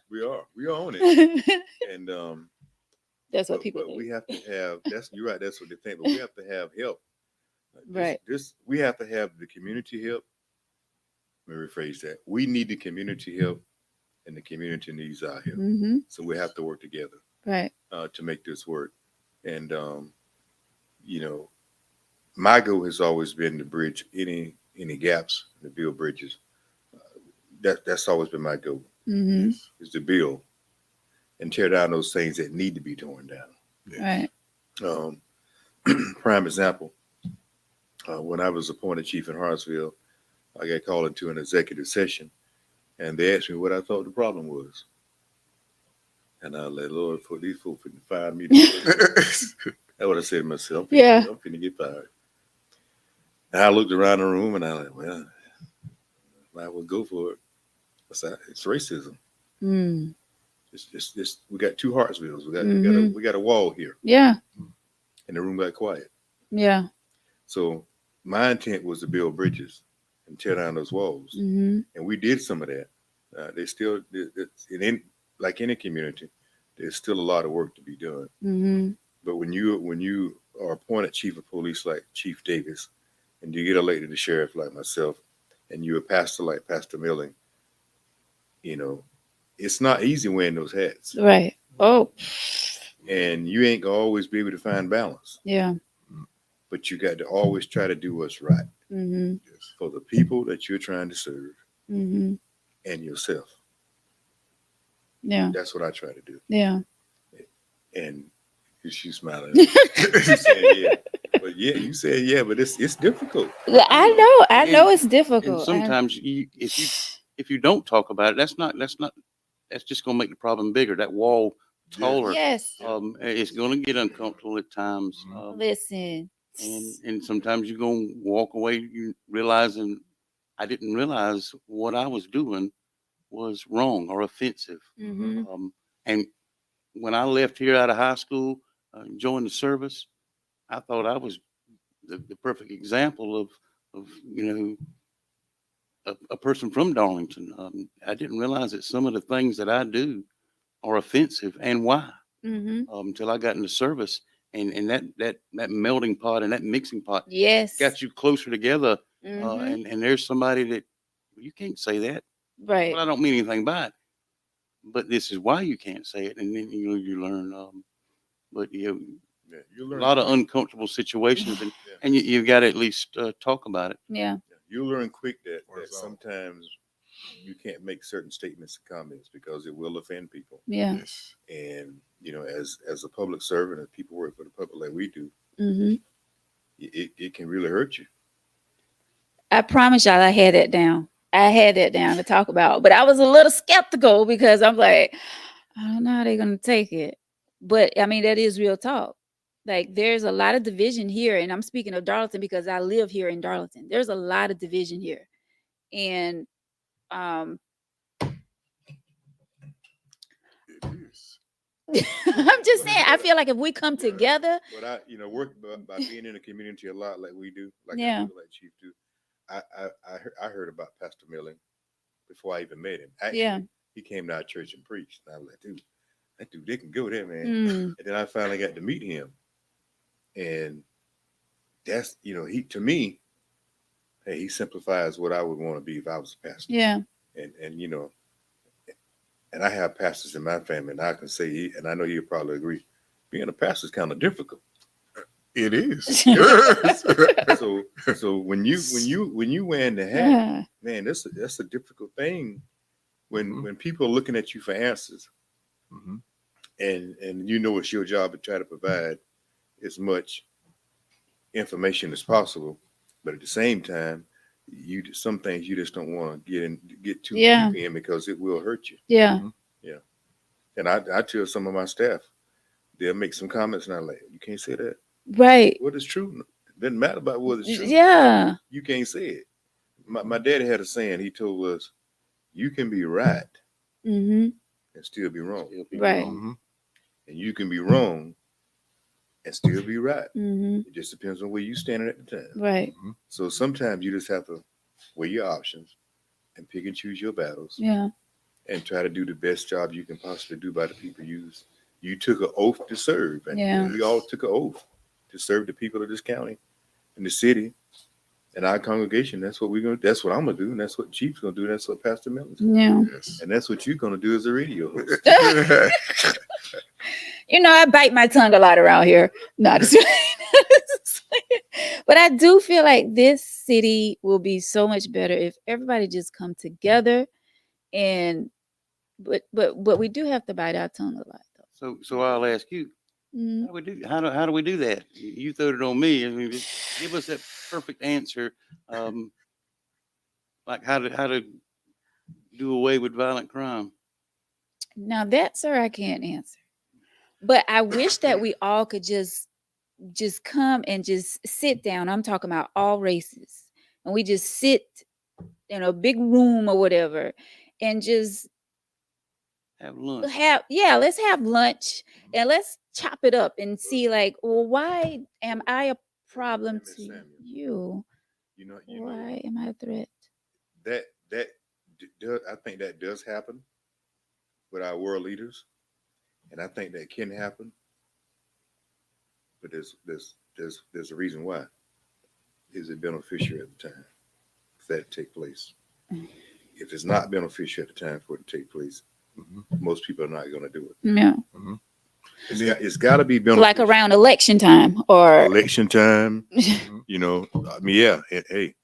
We are on it. And That's what people but think. we have to have, you're right, that's what they think, but we have to have help. Right. We have to have the community help. Let me rephrase that. We need the community help, and the community needs our help. Mm-hmm. So we have to work together, right, to make this work. And my goal has always been to bridge any gaps, to build bridges. That's always been my goal. Mm-hmm. Is to build and tear down those things that need to be torn down. Right. Prime example. When I was appointed chief in Hartsville, I got called into an executive session, and they asked me what I thought the problem was. And I let Lord, for these folks finna fire me. That's what I said to myself. I'm finna get fired. And I looked around the room and I was like, well, I would go for it. I said, it's racism. Mm. It's we got two Hartsvilles. We got a wall here. Yeah. And the room got quiet. Yeah. So my intent was to build bridges and tear down those walls. Mm-hmm. And we did some of that. Like any community, there's still a lot of work to be done. Mm-hmm. But when you are appointed chief of police like Chief Davis, and you get elected to sheriff like myself, and you're a pastor like Pastor Milling, it's not easy wearing those hats. Right. Oh. And you ain't gonna always be able to find balance. Yeah. But you got to always try to do what's right for the people that you're trying to serve and yourself. Yeah. That's what I try to do. Yeah. And she's smiling. She's saying yeah. But yeah, you said yeah, but it's difficult. I know it's difficult. And sometimes if you don't talk about it, that's just gonna make the problem bigger. That wall taller. Yes. It's gonna get uncomfortable at times. Listen. And sometimes you're gonna walk away, you realizing I didn't realize what I was doing was wrong or offensive. Mm-hmm. And when I left here out of high school, joined the service, I thought I was the perfect example of a person from Darlington. I didn't realize that some of the things that I do are offensive, and why. Until I got into service, and that melting pot and that mixing pot, got you closer together. And there's somebody that you can't say that. Right. Well, I don't mean anything by it, but this is why you can't say it, and then you learn. But you learn a lot of uncomfortable situations, and you've got to at least talk about it. Yeah. You learn quick that sometimes you can't make certain statements and comments because it will offend people. Yeah. Yes. And as a public servant, as people work for the public like we do, it can really hurt you. I promise y'all I had that down. I had that down to talk about, but I was a little skeptical because I'm like, I don't know how they're gonna take it. But I mean, that is real talk. Like, there's a lot of division here, and I'm speaking of Darlington because I live here in Darlington. There's a lot of division here, and I'm just saying, I feel like if we come together. But I, work by being in the community a lot, like we do, like Yeah. I do, like Chief do. I heard about Pastor Milling before I even met him. Actually, he came to our church and preached, and I was like, that dude, they can go there, man. And then I finally got to meet him, and that's, he, to me, hey, he simplifies what I would want to be if I was a pastor. Yeah. And I have pastors in my family, and I can say, and I know you'll probably agree, being a pastor is kind of difficult. It is. So when you wearing the hat, man, that's a difficult thing when people are looking at you for answers, and it's your job to try to provide as much information as possible, but at the same time, some things you just don't want to get too deep in because it will hurt you. Yeah. Yeah. And I tell some of my staff, they'll make some comments and I'm like, you can't say that. Right. What is true? It doesn't matter about what is true. Yeah. You can't say it. My daddy had a saying. He told us, You can be right Mm-hmm. and still be wrong, Still be Right. wrong. Mhm. and you can be wrong and still be right. Mm-hmm. It just depends on where you standing at the time. Right. Mhm. So sometimes you just have to weigh your options and pick and choose your battles Yeah. and try to do the best job you can possibly do by the people you took an oath to serve, and Yeah. we all took an oath to serve the people of this county and the city and our congregation. That's what we're gonna. That's what I'm gonna do, and that's what Chief's gonna do. That's what Pastor Miller's gonna do, Yeah. Yes. and that's what you're gonna do as a radio host. You know, I bite my tongue a lot around here. Not but I do feel like this city will be so much better if everybody just come together and but we do have to bite our tongue a lot So I'll ask you, though. Mhm. how do we do that? You throwed it on me. I mean, just give us that perfect answer. Um, like how to do away with violent crime. Now that, sir, I can't answer. But I wish that we all could just come and just sit down. I'm talking about all races. And we just sit in a big room or whatever and just Have lunch. let's have lunch and let's chop it up and see like, well, why am I a problem Miss to Samuel, you? you know Why am I a threat? that does, I think that does happen with our world leaders, and I think that can happen. But there's a reason why. Is it beneficial at the time for that to take place? If it's not beneficial at the time for it to take place, Mhm. most people are not going to do it. Yeah. Mhm. It's got to be beneficial. Like around election time or Election time, Mhm. you know. I mean, yeah. Hey,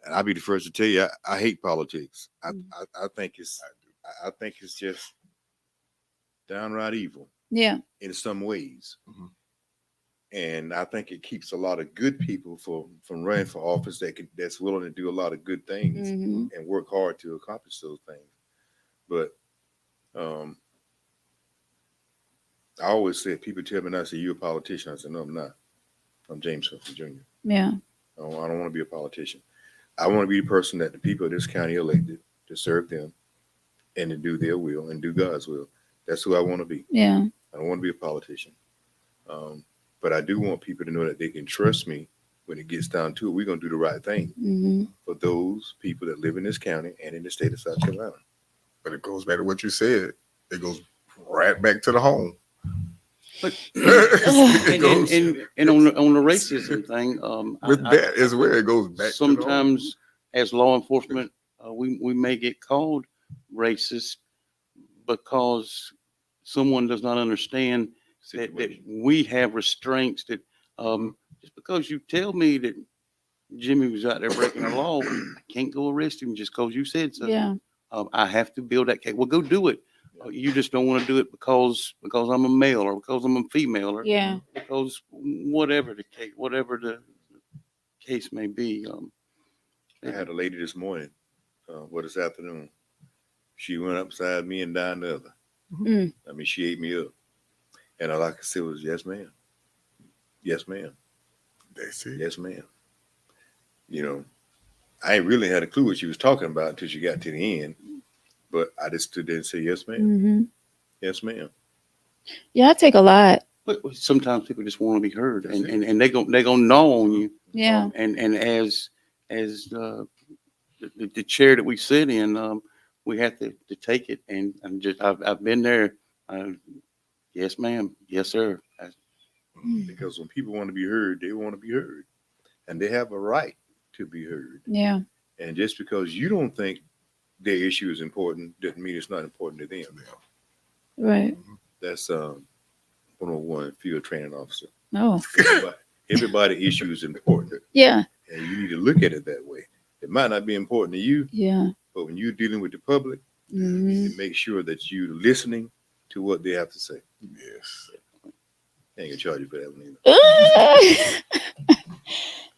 I'll be the first to tell you, I hate politics. I think I think it's just downright evil yeah. in some ways. Mhm. And I think it keeps a lot of good people from running for office that's willing to do a lot of good things Hmm. and work hard to accomplish those things. But um, I always say, people tell me, I say, "You a politician?" I said, "No, I'm not. I'm James Humphrey Jr. Yeah. I don't want to be a politician. I want to be the person that the people of this county elected to serve them and to do their will and do God's will. That's who I want to be. Yeah. I don't want to be a politician. Um, but I do want people to know that they can trust me when it gets down to it. We're going to do the right thing Hmm. for those people that live in this county and in the state of South Carolina. But it goes back to what you said. It goes right back to the home. But It and goes on the racism thing, with that is where it goes back to the home. sometimes as law enforcement, we may get called racist because someone does not understand that we have restraints that just because you tell me that Jimmy was out there breaking the law, I can't go arrest him just because you said so. Yeah. I have to build that case. Well, go do it. You just don't want to do it because I'm a male or because I'm a female or Yeah. because whatever the case may be. I had a lady this morning, this afternoon. She went upside me and down the other. Mm. I mean, she ate me up. And all I could say was, yes, ma'am. Yes, ma'am. That's it. Yes, ma'am. You know, I ain't really had a clue what she was talking about until she got to the end. But I just stood there and said, yes, ma'am. Hmm. Yes, ma'am. Yeah, I take a lot. But sometimes people just want to be heard, That's and they gonna gnaw on you. Yeah. And as the chair that we sit in, we have to take it. And just I've been there. Uh, yes, ma'am. Yes, sir. Mm. Because when people want to be heard, they want to be heard. And they have a right to be heard. Yeah. And just because you don't think their issue is important doesn't mean it's not important to them. Right. That's 101 field training officer. Oh. Everybody issue is important. Yeah. And you need to look at it that way. It might not be important to you, Yeah. but when you're dealing with the public, Hmm. you make sure that you're listening to what they have to say. Yes. I ain't gonna charge you for that one either.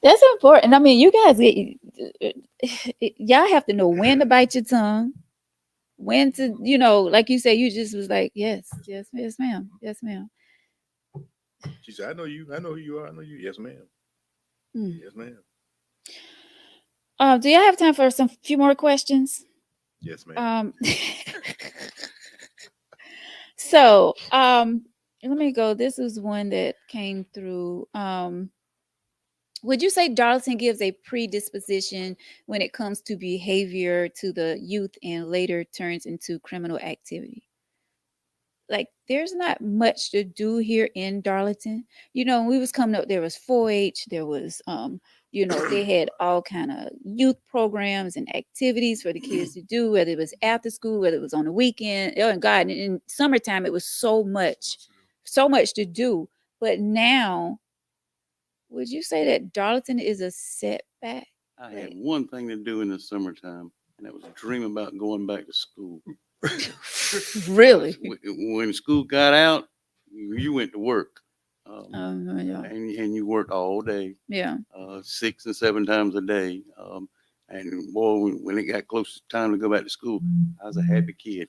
That's important. I mean, you guys y'all have to know when to bite your tongue, when to, like you say, you just was like, yes, yes, yes, ma'am, yes, ma'am. She said, I know you. I know who you are. I know you. Yes, ma'am. Mm. Yes, ma'am. Do y'all have time for some few more questions? Yes, ma'am. So, let me go. This is one that came through. Would you say Darlington gives a predisposition when it comes to behavior to the youth and later turns into criminal activity? Like, there's not much to do here in Darlington. When we was coming up, there was 4-H, there was they had all kind of youth programs and activities for the kids to do, whether it was after school, whether it was on the weekend. Oh, and God, in summertime it was so much to do. But now, would you say that Darlington is a setback? I had Like, one thing to do in the summertime, and that was dream about going back to school. really? When school got out, you went to work, Yeah. and you worked all day, Yeah. 6 and 7 times a day. And boy, when it got close to time to go back to school, I was a happy kid.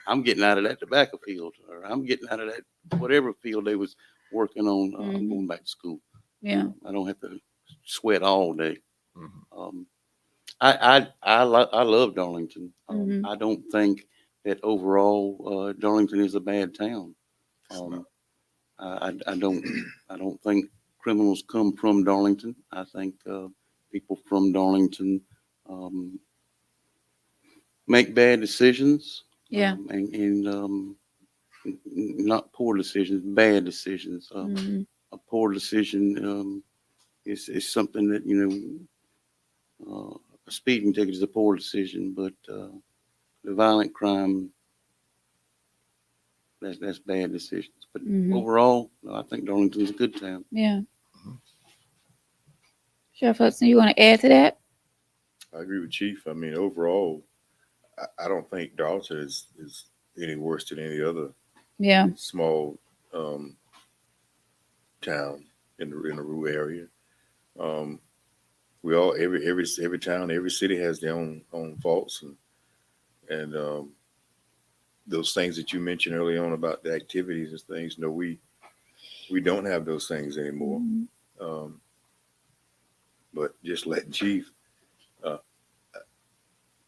I'm getting out of that tobacco field, or I'm getting out of that whatever field they was working on. I'm going back to school. Yeah. I don't have to sweat all day. Mhm. I love Darlington. Mhm. I don't think that overall Darlington is a bad town. It's Um, not. I don't think criminals come from Darlington. I think people from Darlington um, make bad decisions, Yeah. and not poor decisions, bad decisions. Mhm. A poor decision is something that a speeding ticket is a poor decision, but the violent crime, that's bad decisions. But Mhm. overall, I think Darlington's a good town. Yeah. Mhm. Sheriff Hudson, you want to add to that? I agree with Chief. I mean, overall, I don't think Darlington is any worse than any other Yeah. small um, town in the rural area. Um, we all every town, every city has their own faults and those things that you mentioned early on about the activities and things. No, we don't have those things anymore. Mhm. Um, but just letting Chief, uh,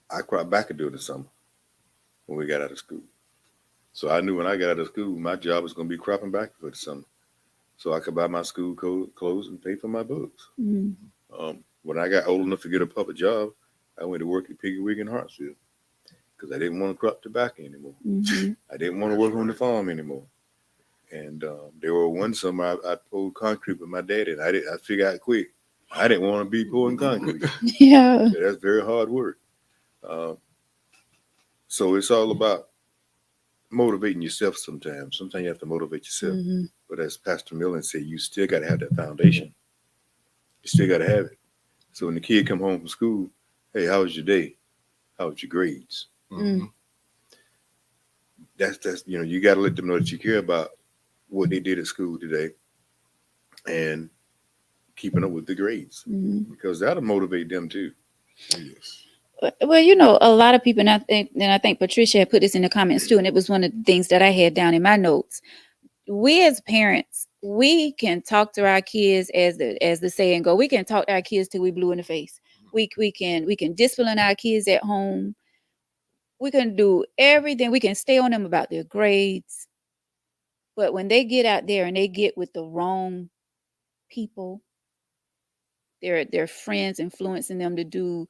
I cried back into it in the summer when we got out of school. So I knew when I got out of school, my job was going to be cropping back for the summer, so I could buy my school clothes and pay for my books. Mhm. When I got old enough to get a public job, I went to work at Piggy Wig in Hartsville because I didn't want to crop tobacco anymore. Mhm. I didn't want to work on the farm anymore. And there were one summer I poured concrete with my daddy, and I figured out quick. I didn't want to be pouring concrete. Yeah. That's very hard work. Uh, so it's all about motivating yourself sometimes. Sometimes you have to motivate yourself. Mhm. But as Pastor Millen said, you still got to have that foundation. You still got to have it. So when the kid come home from school, hey, how was your day? How was your grades? Mm. Mhm. That's you got to let them know that you care about what they did at school today and keeping up with the grades Mhm. because that'll motivate them too. Oh, yes. Well, a lot of people, and I think Patricia had put this in the comments too, and it was one of the things that I had down in my notes. We as parents, we can talk to our kids, as the saying go. We can talk to our kids till we blue in the face. We can discipline our kids at home. We can do everything. We can stay on them about their grades. But when they get out there and they get with the wrong people, their friends influencing them to do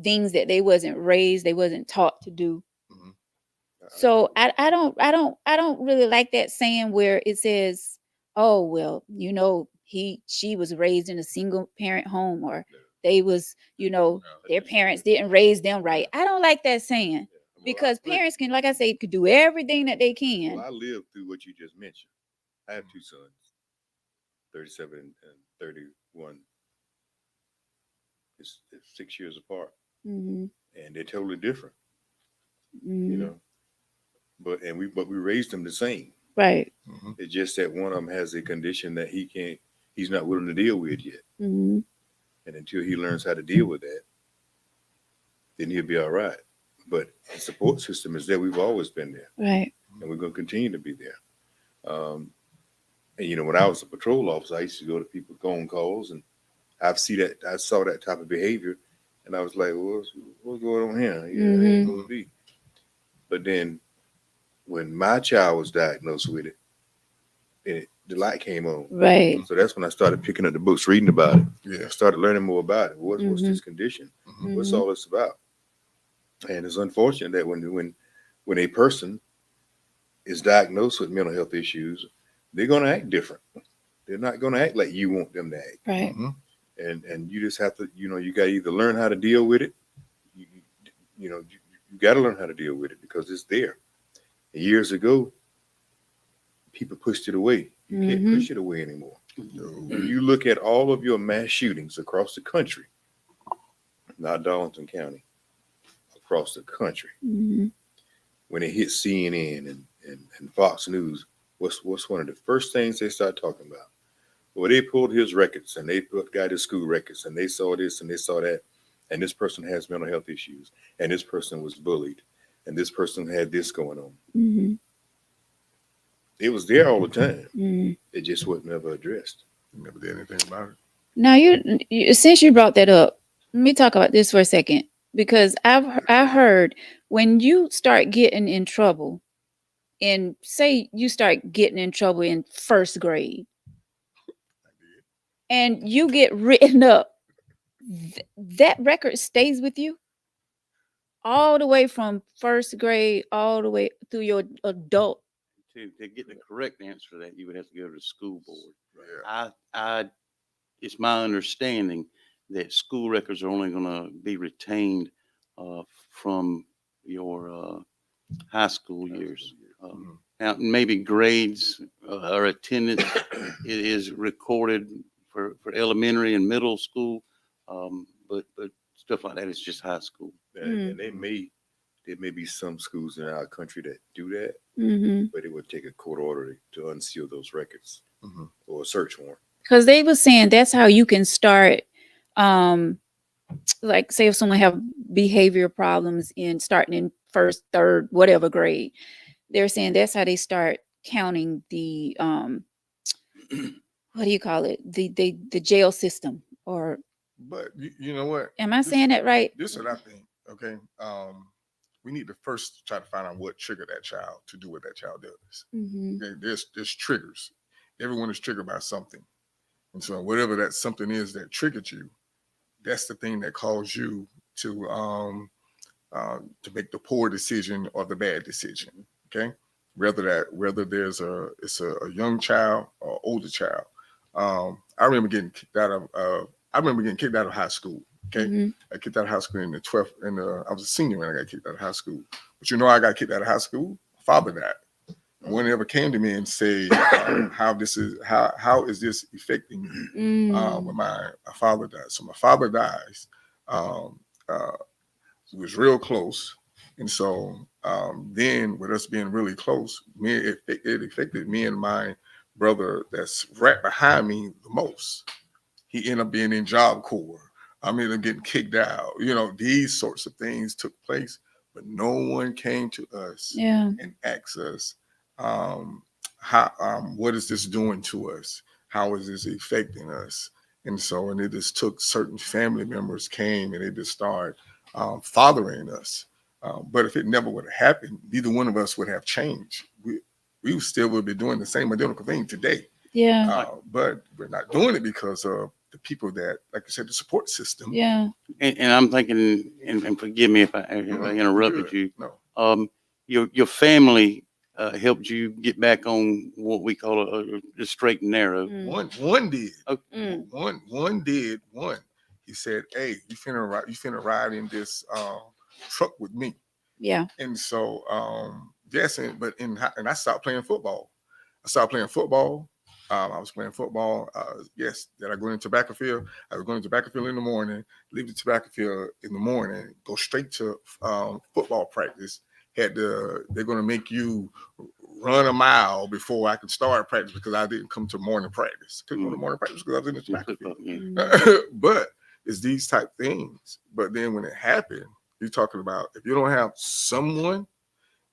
things that they wasn't taught to do. Mhm. I agree So with I don't really like that saying where it says, "Oh well, she was raised in a single parent home, or they was, their parents didn't raise them right." I don't like that saying, that. because parents can, like I say, could do everything that they Well, can. I lived through what you just mentioned. I have two sons, 37 and 31. It's 6 years apart, Hmm. and they're totally different, you Hmm. know. But we raised them the same. Right. Mhm. It's just that one of them has a condition that he's not willing to deal with yet. Hmm. And until he learns how to deal with that, then he'll be all right. But the support system is there. We've always been there, Right. and we're going to continue to be there. And when I was a patrol officer, I used to go to people's phone calls, and I saw that type of behavior And I was like, well, what's going on here? Yeah, it ain't Mm-hmm. supposed to be. But then when my child was diagnosed with it, the light came on. Right. So that's when I started picking up the books, reading about it. Yeah. I started learning more about it. What's Mm-hmm. this condition? Mhm. What's Mm-hmm. all this about? And it's unfortunate that when a person is diagnosed with mental health issues, they're going to act different. They're not going to act like you want them to act. Right. Mhm. And you just have to, you got to either learn how to deal with it. You, you got to learn how to deal with it because it's there. And years ago, people pushed it away. You can't Mm-hmm. push it away anymore. No. When you look at all of your mass shootings across the country, not Darlington County, across the country, Mm-hmm. when it hit CNN and Fox News, what's one of the first things they start talking about? Well, they pulled his records and they got his school records and they saw this and they saw that, and this person has mental health issues, and this person was bullied, and this person had this going on. Mm-hmm. It was there all the time. Mm-hmm. It just was never addressed. You never did anything about it. Now you since you brought that up, let me talk about this for a second because I heard when you start getting in trouble, and say you start getting in trouble in first grade, I did. and you get written up, that record stays with you all the way from first grade all the way through your adult. To get the correct answer to that, you would have to go to the school board. Yeah. It's my understanding that school records are only going to be retained from your high school years. Mhm. Now, maybe grades or attendance is recorded for elementary and middle school, but stuff like that is just high school. And there may be some schools in our country that do that, Mm-hmm. but it would take a court order to unseal those records Mhm. or a search warrant. Because they were saying that's how you can start, um like say if someone have behavior problems in starting in first, third, whatever grade, they're saying that's how they start counting the what do you call it, the jail system, or But you know what? am I This saying that right? this is what I think. Okay. We need to first try to find out what triggered that child to do what that child does. Mm-hmm. Okay. There's triggers. Everyone is triggered by something. And so whatever that something is that triggered you, that's the thing that caused you to make the poor decision or the bad decision. Okay, whether there's a young child or older child. I remember getting kicked out of high school. Okay, Mm-hmm. I kicked out of high school in the 12th, and I was a senior when I got kicked out of high school. But I got kicked out of high school. My father died. No one ever came to me and said how is this affecting me when my father died. So my father dies. Um, uh, it was real close, and so then with us being really close, it affected me and my brother that's right behind me the most. He ended up being in Job Corps. I ended up getting kicked out. These sorts of things took place, but no one came to us Yeah. and asked us, um, how, what is this doing to us? How is this affecting us? And it just took certain family members came and they just started fathering us. But if it never would have happened, neither one of us would have changed. We still would be doing the same identical thing today. Yeah. But we're not doing it because of the people that, like you said, the support system. Yeah. And I'm thinking, and forgive me if I interrupted Good. you. No. Your family helped you get back on what we call a straight and narrow. Mm. One did. Okay. Mm. One did. One. He said, "Hey, you finna ride in this truck with me." Yeah. And so yes, and I stopped playing football. I started playing football. I was playing football. Yes, that I go into tobacco field. I was going to tobacco field in the morning, leave the tobacco field in the morning, go straight to football practice. They're going to make you run a mile before I could start practice because I didn't come to morning practice. Couldn't go to morning practice because I was in the tobacco field. Yeah. But it's these type things. But then when it happened, you're talking about if you don't have someone,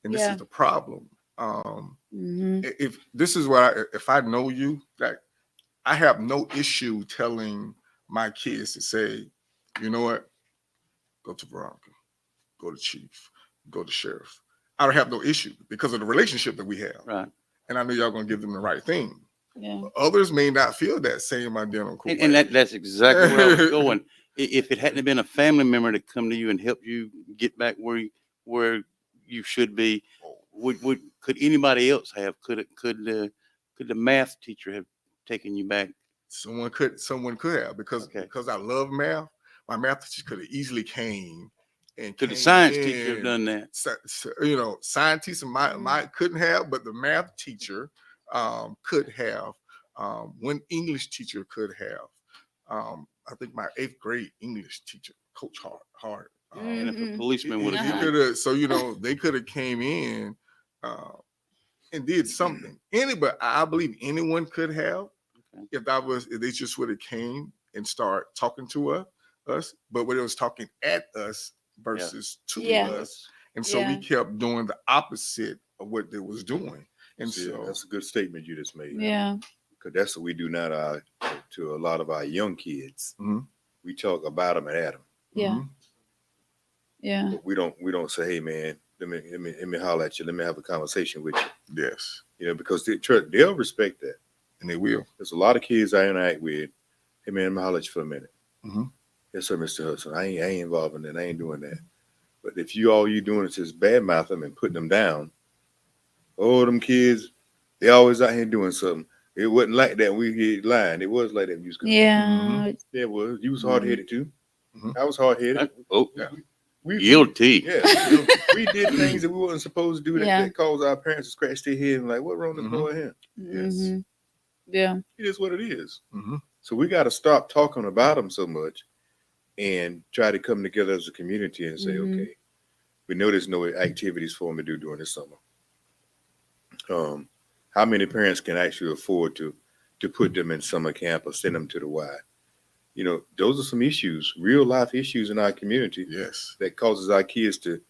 and this Yeah. is the problem. Mm-hmm. If this is what if I know you, like I have no issue telling my kids to say, you know what, go to Veronica, go to chief, go to sheriff. I don't have no issue because of the relationship that we have. Right. And I know y'all gonna give them the right thing. Yeah. But others may not feel that same identical. And that's exactly where I was going. If it hadn't been a family member to come to you and help you get back where you should be, could anybody else have? Could the math teacher have taken you back? Someone could have because I love math. My math teacher could have easily came and Could the came science teacher have in. done that? You know, scientists might couldn't have, but the math teacher could have. One English teacher could have. I think my 8th grade English teacher, Coach Hart. And if a policeman would he have could have. So you know, they could have came in and did something. Anybody, I believe anyone could have. If they just would have came and start talking to us, but when it was talking at us versus to us, and so we kept doing the opposite of what they was doing. And so that's a good statement you just made. Yeah. Because that's what we do now to a lot of our young kids. Mm-hmm. We talk about them and at them. Yeah. Mm-hmm. Yeah. But we don't say, hey man, let me holler at you. Let me have a conversation with you. Yes. You know, because they'll respect that. And they will. There's a lot of kids I interact with. Hey man, let me holler at you for a minute. Mm-hmm. Yes, sir, Mr. Hudson. I ain't involved in that. I ain't doing that. But if all you doing is just badmouth them and putting them down, oh, them kids, they always out here doing something. It wasn't like that when we get lying. It was like that when you was coming. Yeah. Yeah, it was. You was hard headed too. Mm-hmm. I was hard headed. Yeah. We Guilty. Yeah, you know, we did things that we wasn't supposed to do that caused our parents to scratch their head and like, what wrong with this boy here? Yes. Yeah. It is what it is. Mm-hmm. So we got to stop talking about them so much and try to come together as a community and say, okay, we know there's no activities for them to do during the summer. How many parents can actually afford to put them in summer camp or send them to the Y? You know, those are some issues, real life issues in our community. Yes. That causes our kids to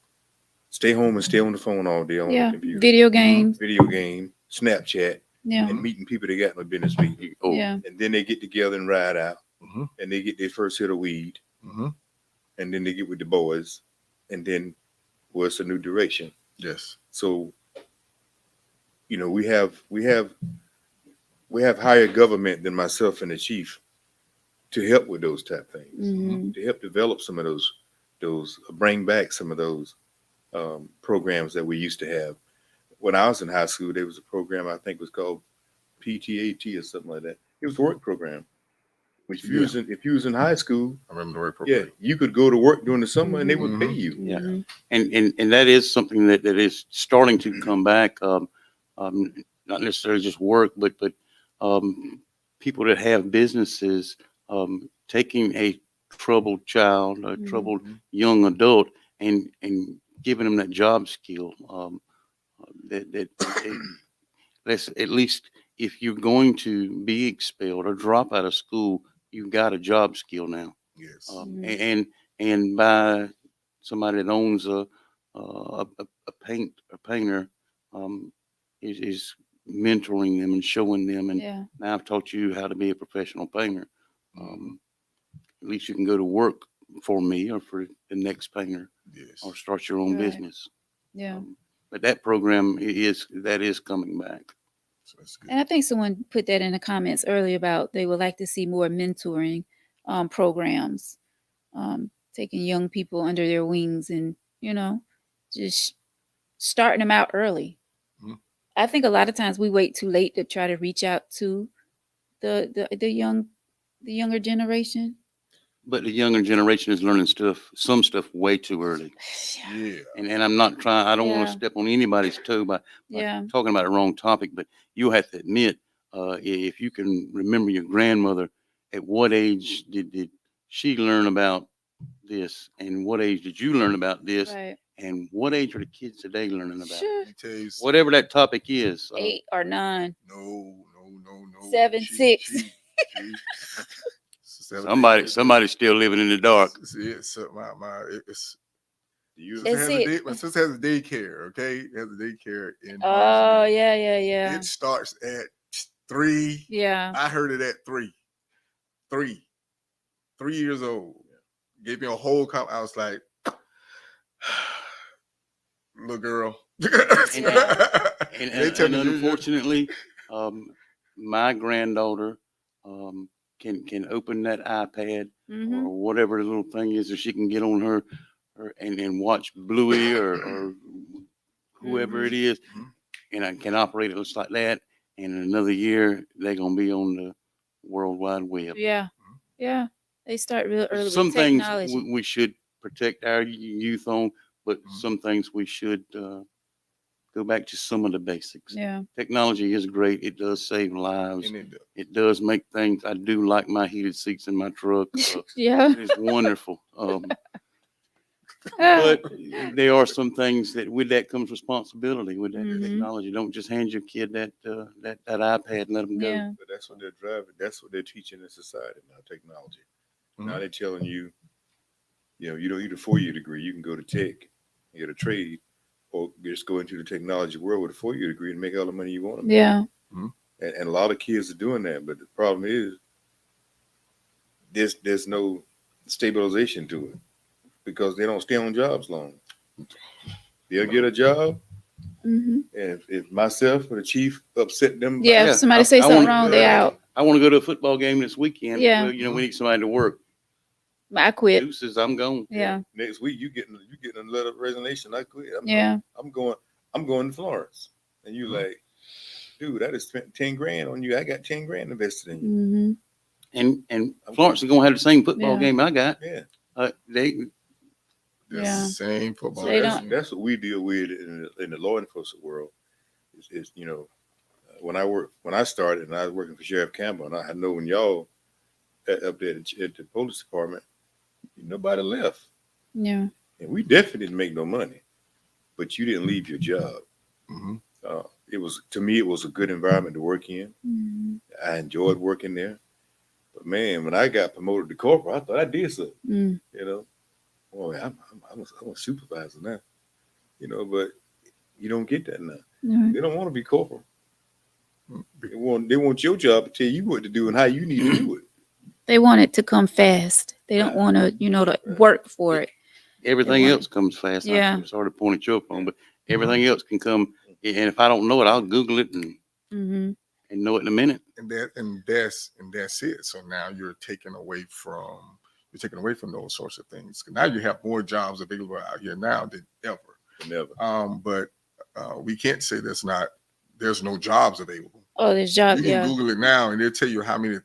stay home and stay on the phone all day on the computer. Video games. Video game, Snapchat, Yeah. and meeting people they got no business meeting. Yeah. And then they get together and ride out, Mm-hmm. and they get their first hit of weed, Mm-hmm. and then they get with the boys, and then it's a new direction. Yes. So, you know, we have higher government than myself and the chief to help with those type things, to help develop some of those bring back some of those programs that we used to have. When I was in high school, there was a program I think was called PTAT or something like that. It was a work program. Which if you was in high school, I remember the work program. yeah, you could go to work during the summer and they would pay you. Yeah. And that is something that is starting to come back. Not necessarily just work, but people that have businesses taking a troubled child, a troubled young adult, and giving them that job skill. Let's at least, if you're going to be expelled or drop out of school, you've got a job skill now. Yes. And by somebody that owns a painter is mentoring them and showing them. And now I've taught you how to be a professional painter. At least you can go to work for me or for the next painter, or start your own business. Yeah. But that program is coming back. So that's good. And I think someone put that in the comments earlier about they would like to see more mentoring programs, taking young people under their wings and, you know, just starting them out early. I think a lot of times we wait too late to try to reach out to the younger generation. But the younger generation is learning some stuff way too early. Yeah. And I'm not trying, I don't want to step on anybody's toe by talking about the wrong topic, but you have to admit, if you can remember your grandmother, at what age did she learn about this? And what age did you learn about this? Right. And what age are the kids today learning about it? Let me tell you, Whatever that topic is. 8 or 9. no. 7, 6. Somebody's still living in the dark. So my sister has a daycare. Okay, has a daycare in. Oh yeah. It starts at 3. Yeah. I heard it at 3 years old. Gave me a whole I was like, little girl. And, They tell and me unfortunately, um, my granddaughter can open that iPad Mm-hmm. or whatever the little thing is, that she can get on her and watch Bluey or whoever it is, Mhm. and I can operate it just like that. And in another year, they're gonna be on the World Wide Web. Yeah. Yeah. They start real early with Some things technology. we should protect our youth on, but Mhm. some things we should go back to some of the basics. Yeah. Technology is great. It does save lives. And it does. It does make things. I do like my heated seats in my truck. Yeah. It is wonderful. Ah. But there are some things that with that comes responsibility with that Mhm. technology. Don't just hand your kid that iPad and let them go. Yeah. But that's what they're driving. That's what they're teaching in society now. Technology. Now Mhm. they're telling you, you don't need a 4-year degree. You can go to tech, and get a trade, or just go into the technology world with a 4-year degree and make all the money you want to make. Yeah. And a lot of kids are doing that. But the problem is, there's no stabilization to it because they don't stay on jobs long. They'll get a job, Mhm. and if myself or the chief upset them, Yeah. If Yeah, somebody say I something want wrong, they out. I want to go to a football game this weekend. Yeah. Well, we need somebody to work. I quit. Deuces, I'm gone. Yeah. next week you getting a letter of resignation. I quit. Yeah. I'm going to Florence, and you Mhm. like, dude, I just spent 10 grand on you. I got 10 grand invested in you. Mhm. And Florence is gonna have the same football Yeah. game I got. Yeah, They The Yeah. same football. so They that's don't- that's what we deal with in the law enforcement world. Is when I started and I was working for Sheriff Campbell, and I know when y'all up there at the police department, nobody left, Yeah. and we definitely didn't make no money, but you didn't leave your job. Hmm. It was, to me, it was a good environment to work in. Mhm. I enjoyed working there. But man, when I got promoted to corporal, I thought I did something. Mm. You know, boy, I'm a supervisor now. But you don't get that now. Mhm. They don't want to be corporal. They want your job to tell you what to do and how you need to do it. They want it to come fast. They don't want to, to work for it. everything want else comes fast. Yeah. I'm sorry to point at your phone, but everything else can come. And if I don't know it, I'll Google it Mhm. and know it in a minute. And that's it. So now you're taking away from those sorts of things. Now you have more jobs available out here now than ever. Never. But we can't say there's no jobs available. Oh, there's job. You can Yeah. Google it now, and they'll tell you how many.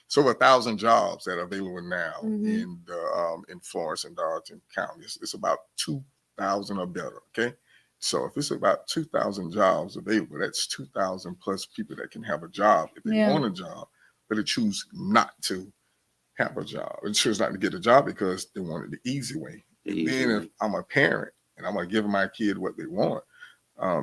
So over 1,000 jobs that are available now Mhm. in Florence and Darlington counties. It's about 2,000 or better. Okay, so if it's about 2,000 jobs available, that's 2,000 plus people that can have a job if they Yeah. want a job, but they choose not to have a job. They choose not to get a job because they wanted the easy way. The And easy then if way. I'm a parent and I'm gonna give my kid what they want,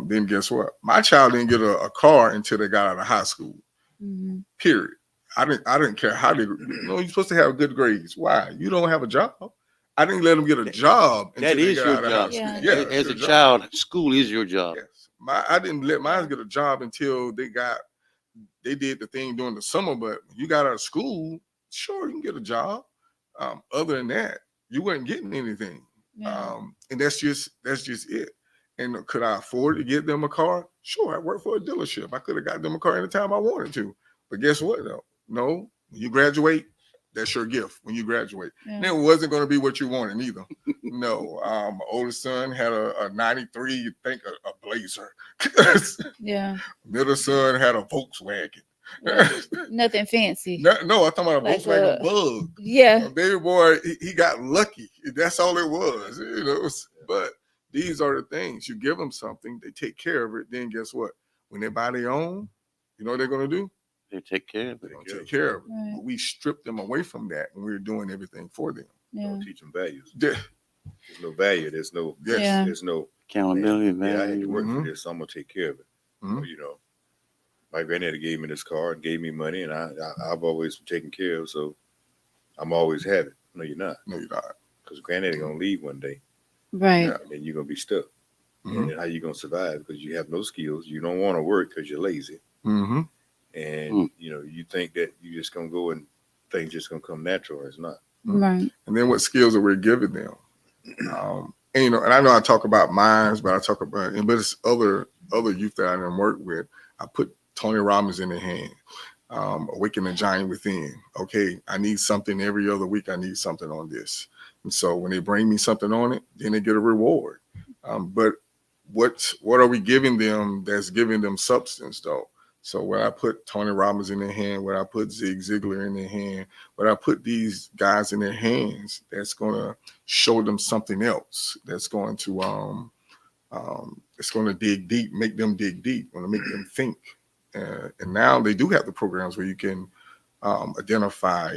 then guess what? My child didn't get a car until they got out of high school. Mhm. Period. I didn't care how they. You're supposed to have good grades. Why? You don't have a job. I didn't let them get a job until That they is got your out of job. high school. Yeah. Yeah, As it's a your job. child, school is your job. Yes. I didn't let mine Yeah. get a job until they did the thing during the summer. But when you got out of school, sure, you can get a job. Other than that, you weren't getting anything. Yeah. And that's just it. And could I afford to get them a car? Sure, I worked for a dealership. I could have got them a car anytime I wanted to. But guess what though? No, when you graduate, that's your gift when you graduate. Yeah. And it wasn't going to be what you wanted either. No. My oldest son had a 93, you think a Blazer. Yeah. Middle son had a Volkswagen. Yeah. Nothing fancy. No, I'm talking about a Like Volkswagen a- Bug. Yeah. A baby boy, he got lucky. That's all it was. But these are the things. You give them something, they take care of it. Then guess what? When they buy their own, you know what they're going to do? They take care of They're it. going to take care of it. Right. But we strip them away from that when we're doing everything for them. Yeah. Don't teach them values. Yeah. There's no value. There's no. Yes. Yeah. There's no. Accountability, Man, yeah, I had to value. work for Mhm. this, so I'm gonna take care of it. Mhm. My granddaddy gave me this car and gave me money, and I've always been taken care of, so I'm always have it. No, you're not, No, you're not. because granddaddy gonna leave one day, Right. Yeah. and then you're gonna be stuck. Mhm. And then how you gonna survive? Because you have no skills. You don't want to work because you're lazy, Mm-hmm. and you think that you just gonna go and things just gonna come natural. It's not. Right. And then what skills that we're giving them? And and I know I talk about mines, but I talk about, but it's other youth that I done work with. I put Tony Robbins in their hand. Awaken the Giant Within. Okay, I need something every other week. I need something on this. And so when they bring me something on it, then they get a reward. But what are we giving them that's giving them substance though? So when I put Tony Robbins in their hand, when I put Zig Ziglar in their hand, when I put these guys in their hands, that's gonna show them something else. That's going to it's going to dig deep, make them dig deep, going to make them think. And now they do have the programs where you can identify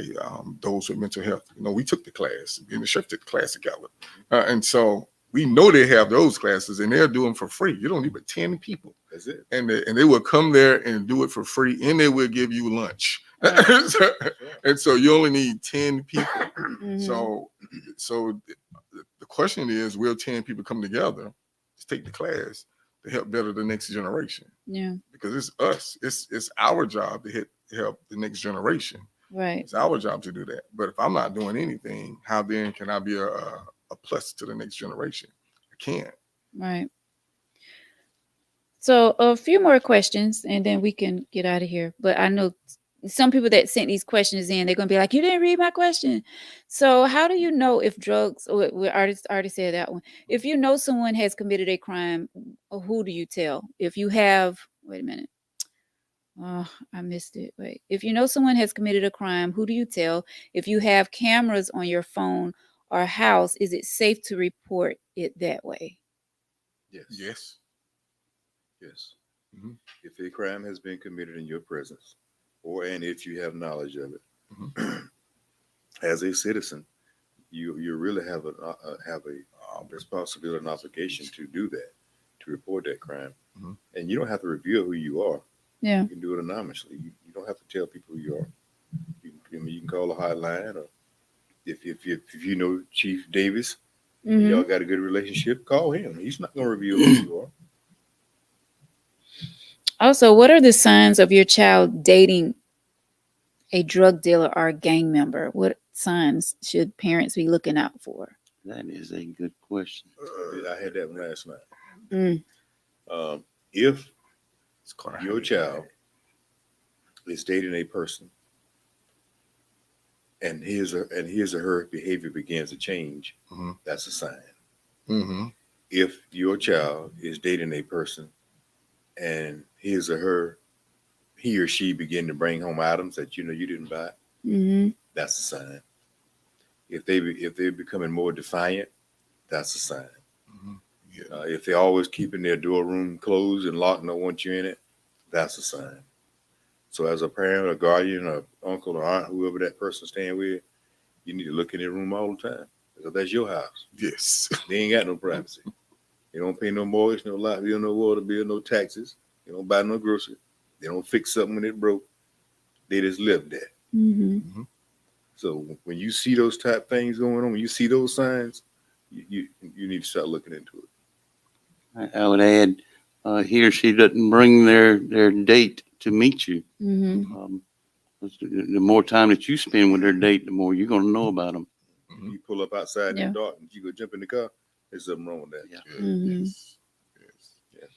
those with mental health. We took the class, and the chef took the class together. And so we know they have those classes and they're doing for free. You don't need but 10 people. That's it. And they will come there and do it for free and they will give you lunch. And so you only need 10 people. Mhm. So the question is, will 10 people come together to take the class to help better the next generation? Yeah. Because it's us. It's our job to help the next generation. Right. It's our job to do that. But if I'm not doing anything, how then can I be a plus to the next generation? I can't. Right. So a few more questions and then we can get out of here. But I know some people that sent these questions in, they're gonna be like, "You didn't read my question." So how do you know if drugs? Or we already said that one. If you know someone has committed a crime, who do you tell? If you have, wait a minute. Oh, I missed it. Wait. If you know someone has committed a crime, who do you tell? If you have cameras on your phone or house, is it safe to report it that way? Yes. Yes. Yes. Mhm. If a crime has been committed in your presence, and if you have knowledge of it, as a citizen, you really have a responsibility and obligation to do that, to report that crime, Mhm. and you don't have to reveal who you are. Yeah. You can do it anonymously. You don't have to tell people who you are. You can call a hotline, or if you know Chief Davis, and Mm-hmm. y'all got a good relationship, call him. He's not going to reveal who you are. Also, what are the signs of your child dating a drug dealer or a gang member? What signs should parents be looking out for? That is a good question. I had that one last night. Mm. If It's gonna your happen. child is dating a person and his or her behavior begins to change, Mhm. that's a sign. Mhm. If your child is dating a person and he or she begin to bring home items that you didn't buy, Mm-hmm. that's a sign. If they're becoming more defiant, that's a sign. Mhm. Yeah. If they're always keeping their door room closed and locked and don't want you in it, that's a sign. So as a parent, a guardian, or uncle or aunt, whoever that person's staying with, you need to look in their room all the time because that's your house. Yes. They ain't got no privacy. They don't pay no mortgage, no light bill, no water bill, no taxes. They don't buy no groceries. They don't fix something when it broke. They just live there. Mm-hmm. Mhm. So when you see those type things going on, when you see those signs, you need to start looking into it. I would add, he or she doesn't bring their date to meet you. Mm-hmm. Um, the more time that you spend with their date, the more you're going to know about them. Mhm. You pull up outside in Yeah. the dark and you go jump in the car. There's something wrong with that. Yeah. Mm-hmm. Yes. Yes.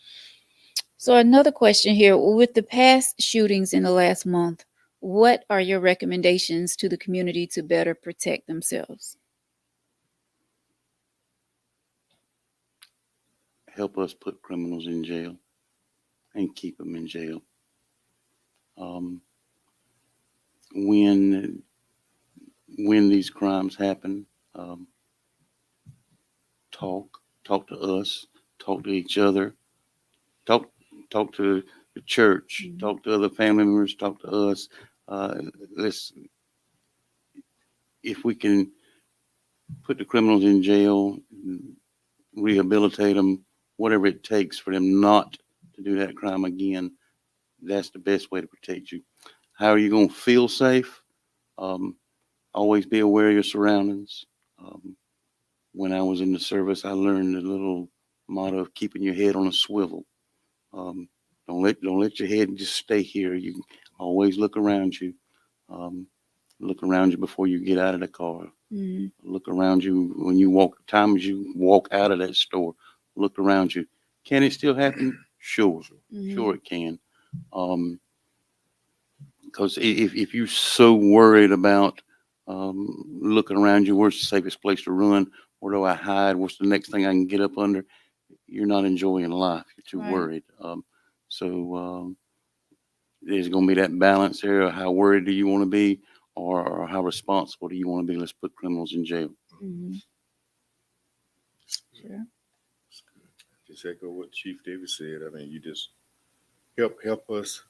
So another question here: with the past shootings in the last month, what are your recommendations to the community to better protect themselves? Help us put criminals in jail and keep them in jail. Um, when when these crimes happen, um, talk talk to us, talk to each other, talk talk to the church, Mhm. talk to other family members, talk to us. Uh, let's if we can put the criminals in jail, rehabilitate them, whatever it takes for them not to do that crime again. That's the best way to protect you. How are you going to feel safe? Um, always be aware of your surroundings. Um, when I was in the service, I learned the little motto of keeping your head on a swivel. Um, don't let your head just stay here. You always look around you. Um, look around you before you get out of the car. Mm-hmm. Look around you when you walk. Times you walk out of that store, look around you. Can it still happen? Sure, Mm-hmm. sure it can. Um, because if you're so worried about looking around you, where's the safest place to run? Where do I hide? What's the next thing I can get up under? You're not enjoying life. You're too Right. worried. So there's going to be that balance there. How worried do you want to be, or how responsible do you want to be? Let's put criminals in jail. Mm-hmm. Sure. Just echo what Chief Davis said. I mean, you just help us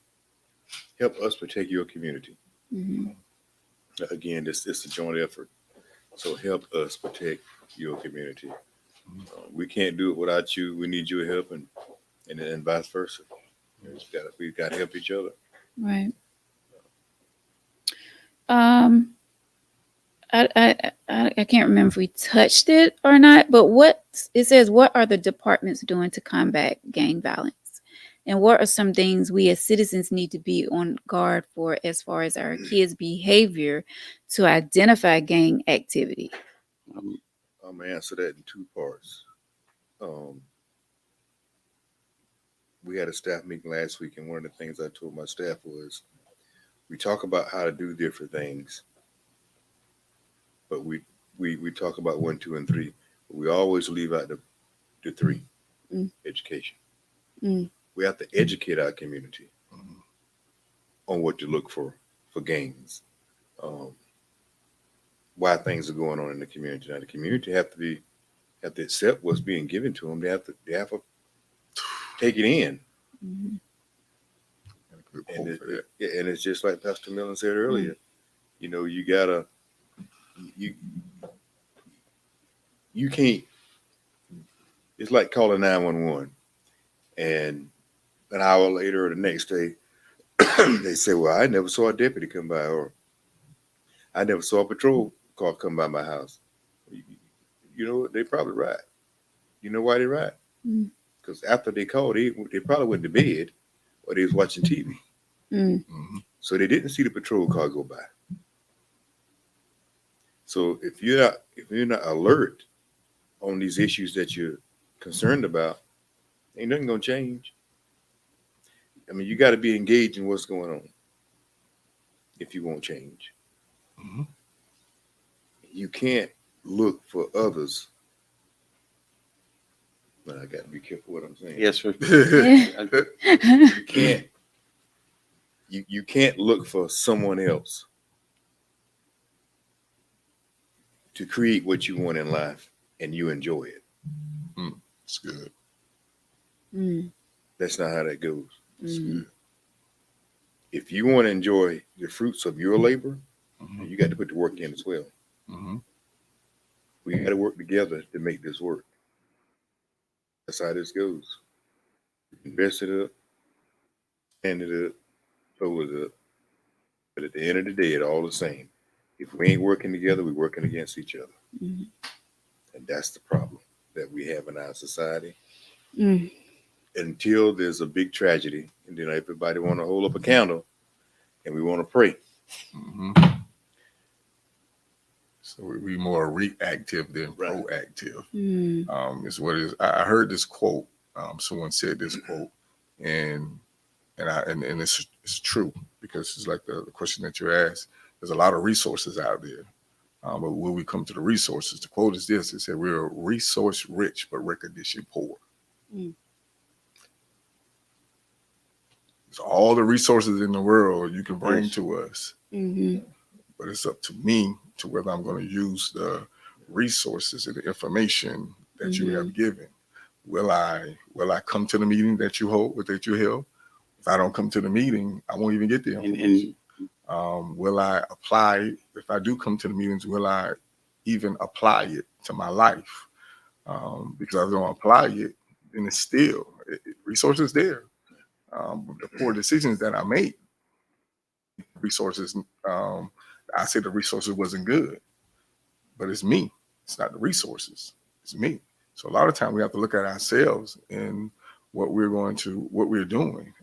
protect your community. Mm-hmm. Again, it's a joint effort. So help us protect your community. We can't do it without you. We need your help, and vice versa. We got to help each other. Right. Um, I can't remember if we touched it or not, but what it says, what are the departments doing to combat gang violence? And what are some things we as citizens need to be on guard for as far as our kids' behavior to identify gang activity? Um, I'm gonna answer that in two parts. Um, we had a staff meeting last week, and one of the things I told my staff was we talk about how to do different things, but we talk about one, two, and three. But we always leave out the three: Mm. education. Mm. We have to educate our community Mhm. on what to look for gangs, um, why things are going on in the community. Now, the community have to accept what's being given to them. They have to take it in, Mhm. Got a good and quote for that. yeah, and it's just like Pastor Millen said earlier. You know, you you can't. It's like calling 911, and an hour later or the next day, they say, "Well, I never saw a deputy come by, or I never saw a patrol car come by my house." You, you know what? They probably right. You know why they right? Mm. Because after they called, they probably went to bed or they was watching TV, Mm. Mhm. so they didn't see the patrol car go by. So if you're not alert on these issues that you're concerned about, ain't nothing gonna change. I mean, you got to be engaged in what's going on if you want change. Mhm. You can't look for others. But I got to be careful what I'm saying. yes, sir. You can't. You can't look for someone else to create what you want in life and you enjoy it. It's good. Mm. That's not how that goes. It's Mm. good. If you want to enjoy the fruits of your labor, Mhm. you got to put the work in as well. Mhm. We got to work together to make this work. That's how this goes. Invest it up, stand it up, fold it up. But at the end of the day, it's all the same. If we ain't working together, we're working against each other. Mm. And that's the problem that we have in our society. Mm. Until there's a big tragedy, and then everybody want to hold up a candle and we want to pray. Mhm. So we more reactive than Right. proactive. Mm. Is what it is. I heard this quote. Someone said this quote, and and it's true because it's like the question that you asked. There's a lot of resources out there, but when we come to the resources, the quote is this: it said, "We're resource rich but recognition poor." Mm. So all the resources in the world you can bring Yes. to us, Mm-hmm. but it's up to me to whether I'm going to use the resources and the information that you Mm-hmm. have given. Will I come to the meeting that you hold that you held? If I don't come to the meeting, I won't even get the information. And Will I apply? If I do come to the meetings, will I even apply it to my life? Because if I don't apply it, then it's still resources there. The poor decisions that I make, resources. Um, I said the resources wasn't good, but it's me. It's not the resources. It's me. So a lot of time we have to look at ourselves and what we're doing.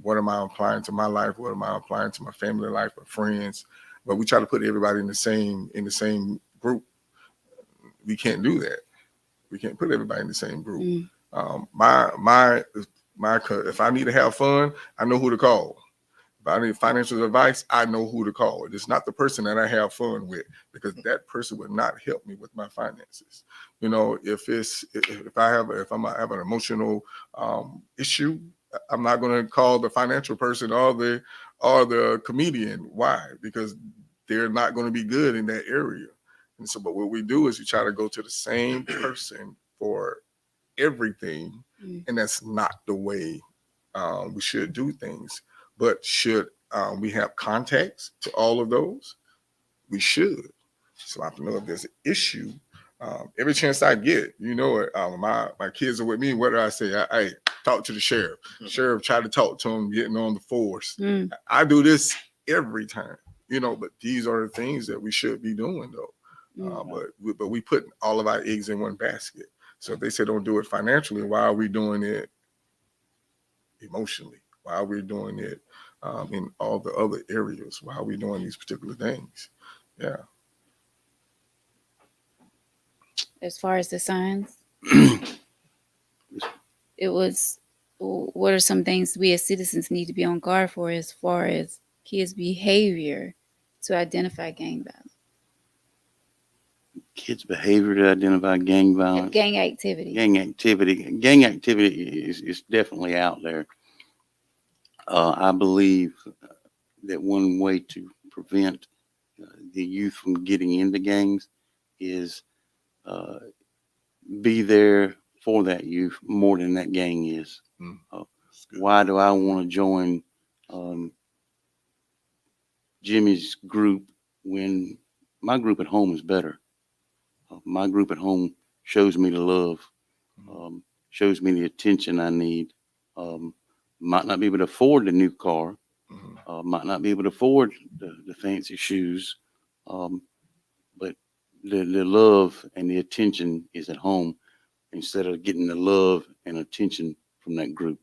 What am I applying to my life? What am I applying to my family life or friends? But we try to put everybody in the same group. We can't do that. We can't put everybody in the same group. Mm. If I need to have fun, I know who to call. If I need financial advice, I know who to call. It's not the person that I have fun with, because that person would not help me with my finances. You know, if I have an emotional issue, I'm not going to call the financial person or the comedian. Why? Because they're not going to be good in that area. And so, but what we do is we try to go to the same person for everything, and that's not the way we should do things. But should we have contacts to all of those? We should. So I have to know if there's an issue. Every chance I get, you know it. My kids are with me. What do I say? I talk to the sheriff. Sheriff try to talk to him, getting on the force. I do this every time, you know. But these are the things that we should be doing, though. But we put all of our eggs in one basket. So if they say don't do it financially, why are we doing it emotionally? Why are we doing it in all the other areas? Why are we doing these particular things? Yeah. As far as the signs, it was, what are some things we as citizens need to be on guard for as far as kids' behavior to identify gang violence? Kids' behavior to identify gang violence. Gang activity. Gang activity is definitely out there. I believe that one way to prevent the youth from getting into gangs is be there for that youth more than that gang is. Why do I want to join Jimmy's group when my group at home is better? My group at home shows me the love, shows me the attention I need. Might not be able to afford the new car, might not be able to afford the fancy shoes, but the love and the attention is at home instead of getting the love and attention from that group.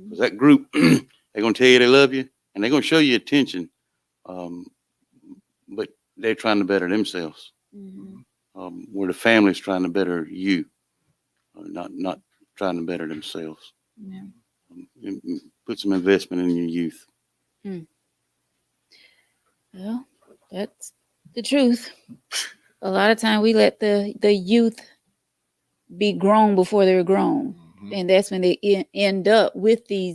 Because that group, they're going to tell you they love you and they're going to show you attention, but they're trying to better themselves. Where the family's trying to better you, not trying to better themselves. Put some investment in your youth. Well, that's the truth. A lot of time we let the youth be grown before they're grown, and that's when they end up with the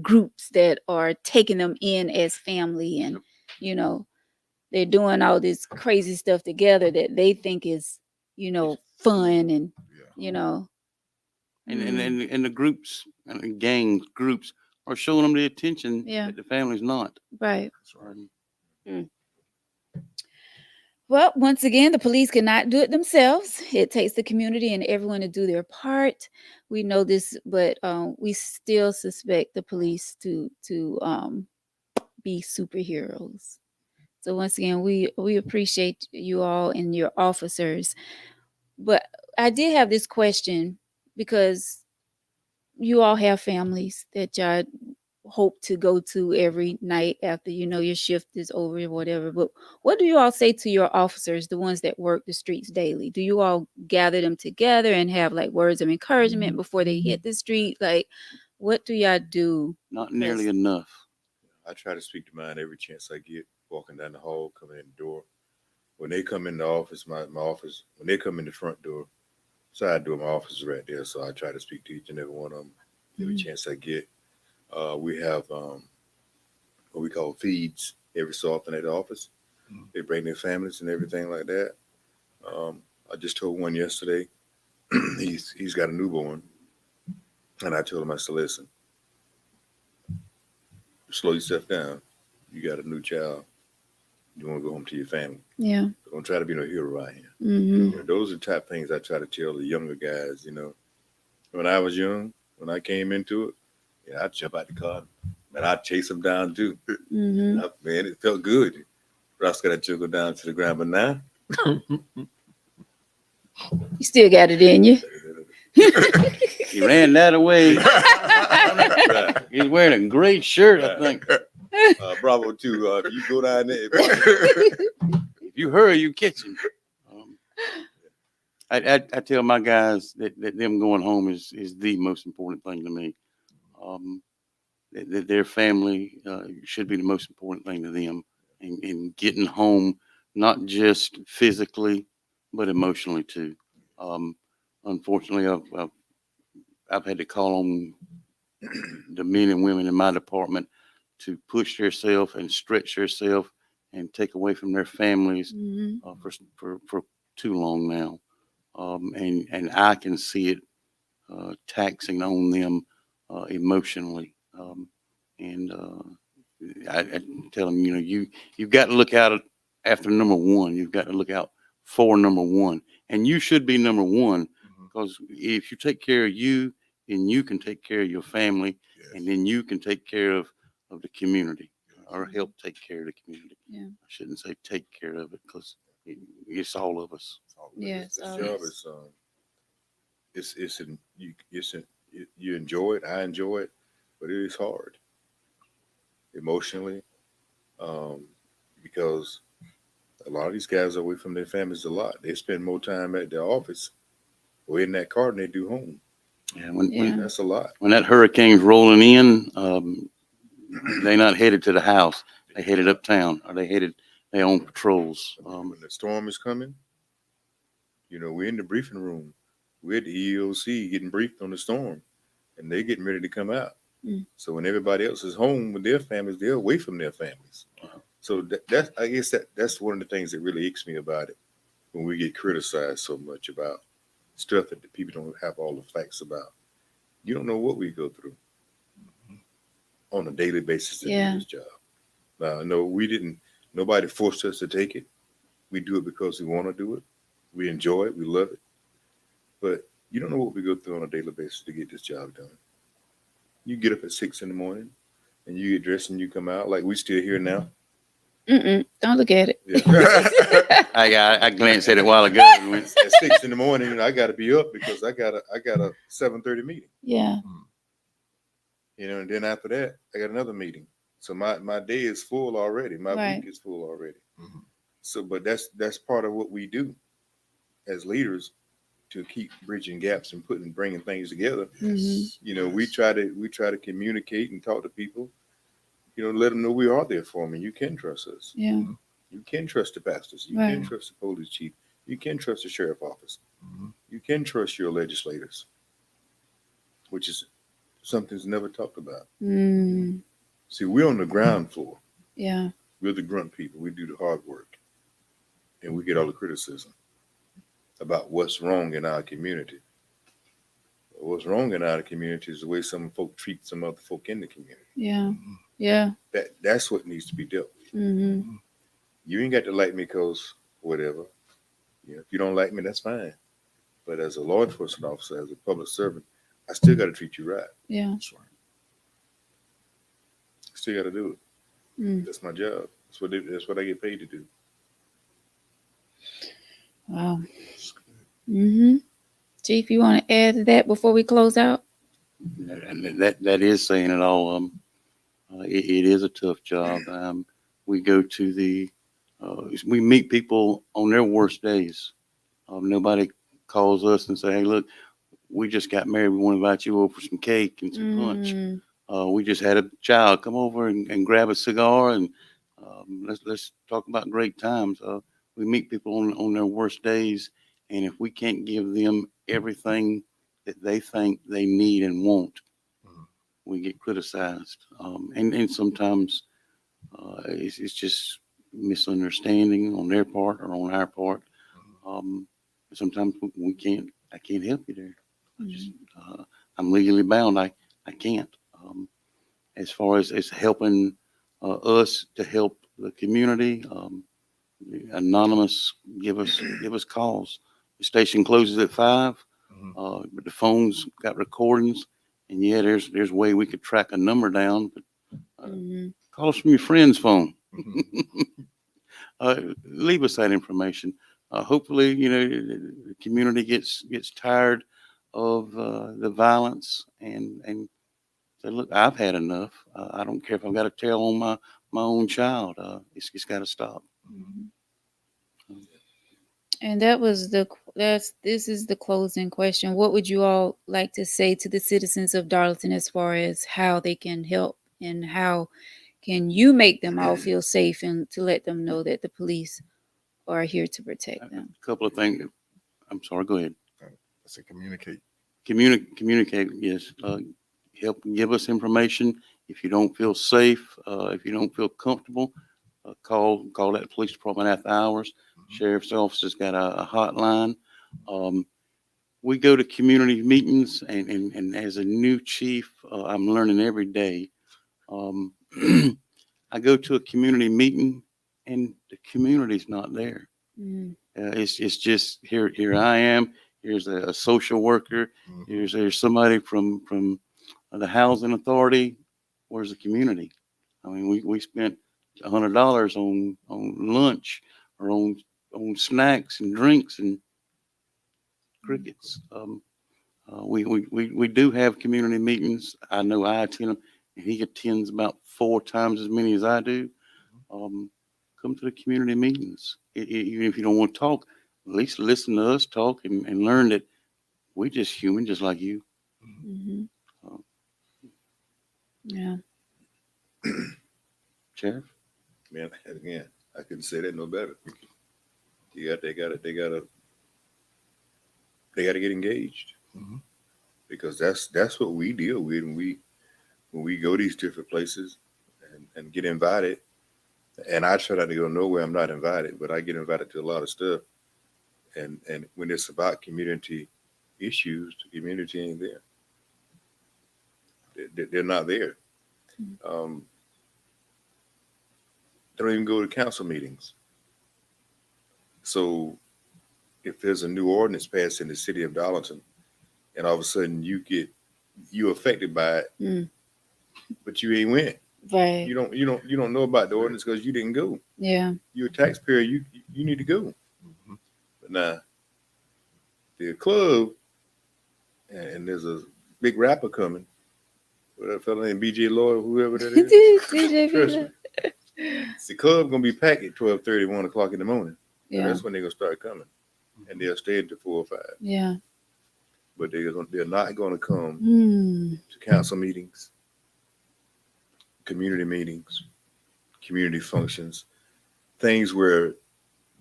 groups that are taking them in as family, and you know, they're doing all this crazy stuff together that they think is, you know, fun, and you know, and the groups and the gang groups are showing them the attention that the family's not. Right. Well, once again, the police cannot do it themselves. It takes the community and everyone to do their part. We know this, but we still suspect the police to be superheroes. So once again, we appreciate you all and your officers. But I did have this question, because you all have families that y'all hope to go to every night after, you know, your shift is over or whatever. But what do you all say to your officers, the ones that work the streets daily? Do you all gather them together and have like words of encouragement before they hit the street? Like, what do y'all do? Not nearly enough. I try to speak to mine every chance I get, walking down the hall, coming in the door. When they come in the office, my office, when they come in the front door, side door, my office is right there. So I try to speak to each and every one of them every chance I get. We have what we call feeds every so often at the office. They bring their families and everything like that. I just told one yesterday, he's got a newborn, and I told him, I said, listen, slow yourself down. You got a new child. You want to go home to your family. Yeah. Don't try to be no hero out here. Mm-hmm. You know, those are the type of things I try to tell the younger guys. You know, when I was young, when I came into it, yeah, I'd jump out the car and I'd chase them down too. Mm-hmm. Man, it felt good. Ross got to go down to the ground, but now you still got it in you. He ran that away. He's wearing a great shirt, I think. Bravo too. If you go down there, if you hurry, you catch him. Um, I tell my guys that them going home is the most important thing to me. Um, that their family should be the most important thing to them, and getting home, not just physically, but emotionally too. Um, Unfortunately, I've had to call on the men and women in my department to push themselves and stretch themselves and take away from their families Mhm. for too long now. And I can see it taxing on them emotionally. And I tell them, you've got to look out after number one. You've got to look out for number one, and you should be number one, Mhm. because if you take care of you, then you can take care of your family, and Yes. then you can take care of the community, or Mhm. help take care of the community. Yeah. I shouldn't say take care of it, because it's all of us. Yes. This job is you enjoy it. I enjoy it, but it is hard emotionally, um, because a lot of these guys are away from their families a lot. They spend more time at their office or in that car than they do home. Yeah, Yeah. That's a lot. when that hurricane's rolling in, they're not headed to the house. They headed uptown, or they headed their own patrols. When the storm is coming, we're in the briefing room. We're at the EOC getting briefed on the storm, and they're getting ready to come out. Mm. So when everybody else is home with their families, they're away from their families. So that's I guess that's one of the things that really aches me about it, when we get criticized so much about stuff that the people don't have all the facts about. You don't know what we go through on a daily basis to do Yeah. this job. Now, no, we didn't. Nobody forced us to take it. We do it because we want to do it. We enjoy it. We love it. But you don't know what we go through on a daily basis to get this job done. You get up at 6 in the morning and you get dressed and you come out like we still here now. Don't look at it. Yeah. I glanced at it a while ago and went, At 6 in the morning, I got to be up because I got a 7:30 meeting. Yeah. And then after that, I got another meeting. So my day is full already. My Right. week is full already. Mhm. So, but that's part of what we do as leaders to keep bridging gaps and bringing things together. Mhm. We try to communicate and talk to people. Let them know we are there for them. And you can trust us. Yeah. You can trust the pastors. You Right. can trust the police chief. You can trust the sheriff office. Mhm. You can trust your legislators, which is something's never talked about. Mm. See, we're on the ground floor. Yeah. We're the grunt people. We do the hard work, and we get all the criticism about what's wrong in our community. What's wrong in our community is the way some folk treat some other folk in the community. Yeah. Yeah. That's what needs to be dealt with. Mhm. You ain't got to like me because whatever. If you don't like me, that's fine. But as a law enforcement officer, as a public servant, I still got to treat you right. Yeah. That's right. Still got to do it. Mm. That's my job. That's what I get paid to do. Wow. Mhm. Chief, you want to add to that before we close out? and that is saying it all. It is a tough job. We go to we meet people on their worst days. Nobody calls us and say, "Hey, look, we just got married. We want to invite you over for some cake and some punch. Mm. We just had a child come over and grab a cigar, and let's talk about great times." We meet people on their worst days, and if we can't give them everything that they think they need and want, Mhm. we get criticized. And sometimes it's just misunderstanding on their part or on our part. Um, Sometimes we can't. I can't help you there. I just, I'm legally bound. I can't. As far as helping us to help the community, anonymous give us calls. The station closes at 5, Mhm. but the phones got recordings, and yeah, there's a way we could track a number down. But Mhm. call us from your friend's phone. Mhm. Leave us that information. Hopefully, the community gets tired of the violence and say, look, I've had enough. I don't care if I've got to tell on my own child. It's got to stop. Mhm. And that was this is the closing question. What would you all like to say to the citizens of Darlington as far as how they can help and how can you make them all feel safe and to let them know that the police are here to protect them? A couple of things. I'm sorry. Go ahead. I say communicate. Communicate. Yes. Help give us information. If you don't feel safe, if you don't feel comfortable, call that police department after hours. Sheriff's office has got a hotline. Um, we go to community meetings, and as a new chief, I'm learning every day. Um, I go to a community meeting, and the community's not there. Mm, It's just here I am. Here's a social worker. Mhm. There's somebody from the housing authority. Where's the community? I mean, we spent $100 on lunch or on snacks and drinks and crickets. We do have community meetings. I know I attend them, and he attends about 4 times as many as I do. Um, Come to the community meetings. Even if you don't want to talk, at least listen to us talk and learn that we're just human, just like you. mhm. Uh, Yeah. Sheriff? Man, again, I couldn't say that no better. They gotta get engaged Mhm. because that's what we deal with when we go these different places and get invited. And I try not to go nowhere I'm not invited, but I get invited to a lot of stuff. And when it's about community issues, the community ain't there. They're not there. Um, they don't even go to council meetings. So if there's a new ordinance passed in the city of Darlington, and all of a sudden you affected by it, Mm, but you ain't went. right. You don't know about the ordinance because you didn't go. Yeah. You're a taxpayer. You need to go. Mhm. But now the club and there's a big rapper coming. What that fella named BJ Lloyd, whoever that is. DJ Trust Villa. me, the club gonna be packed at 12:30, 1 o'clock in the morning. And Yeah. that's when they're gonna start coming, and they'll stay until 4 or 5. Yeah. But they're not gonna come Hmm. to council meetings, community meetings, community functions, things where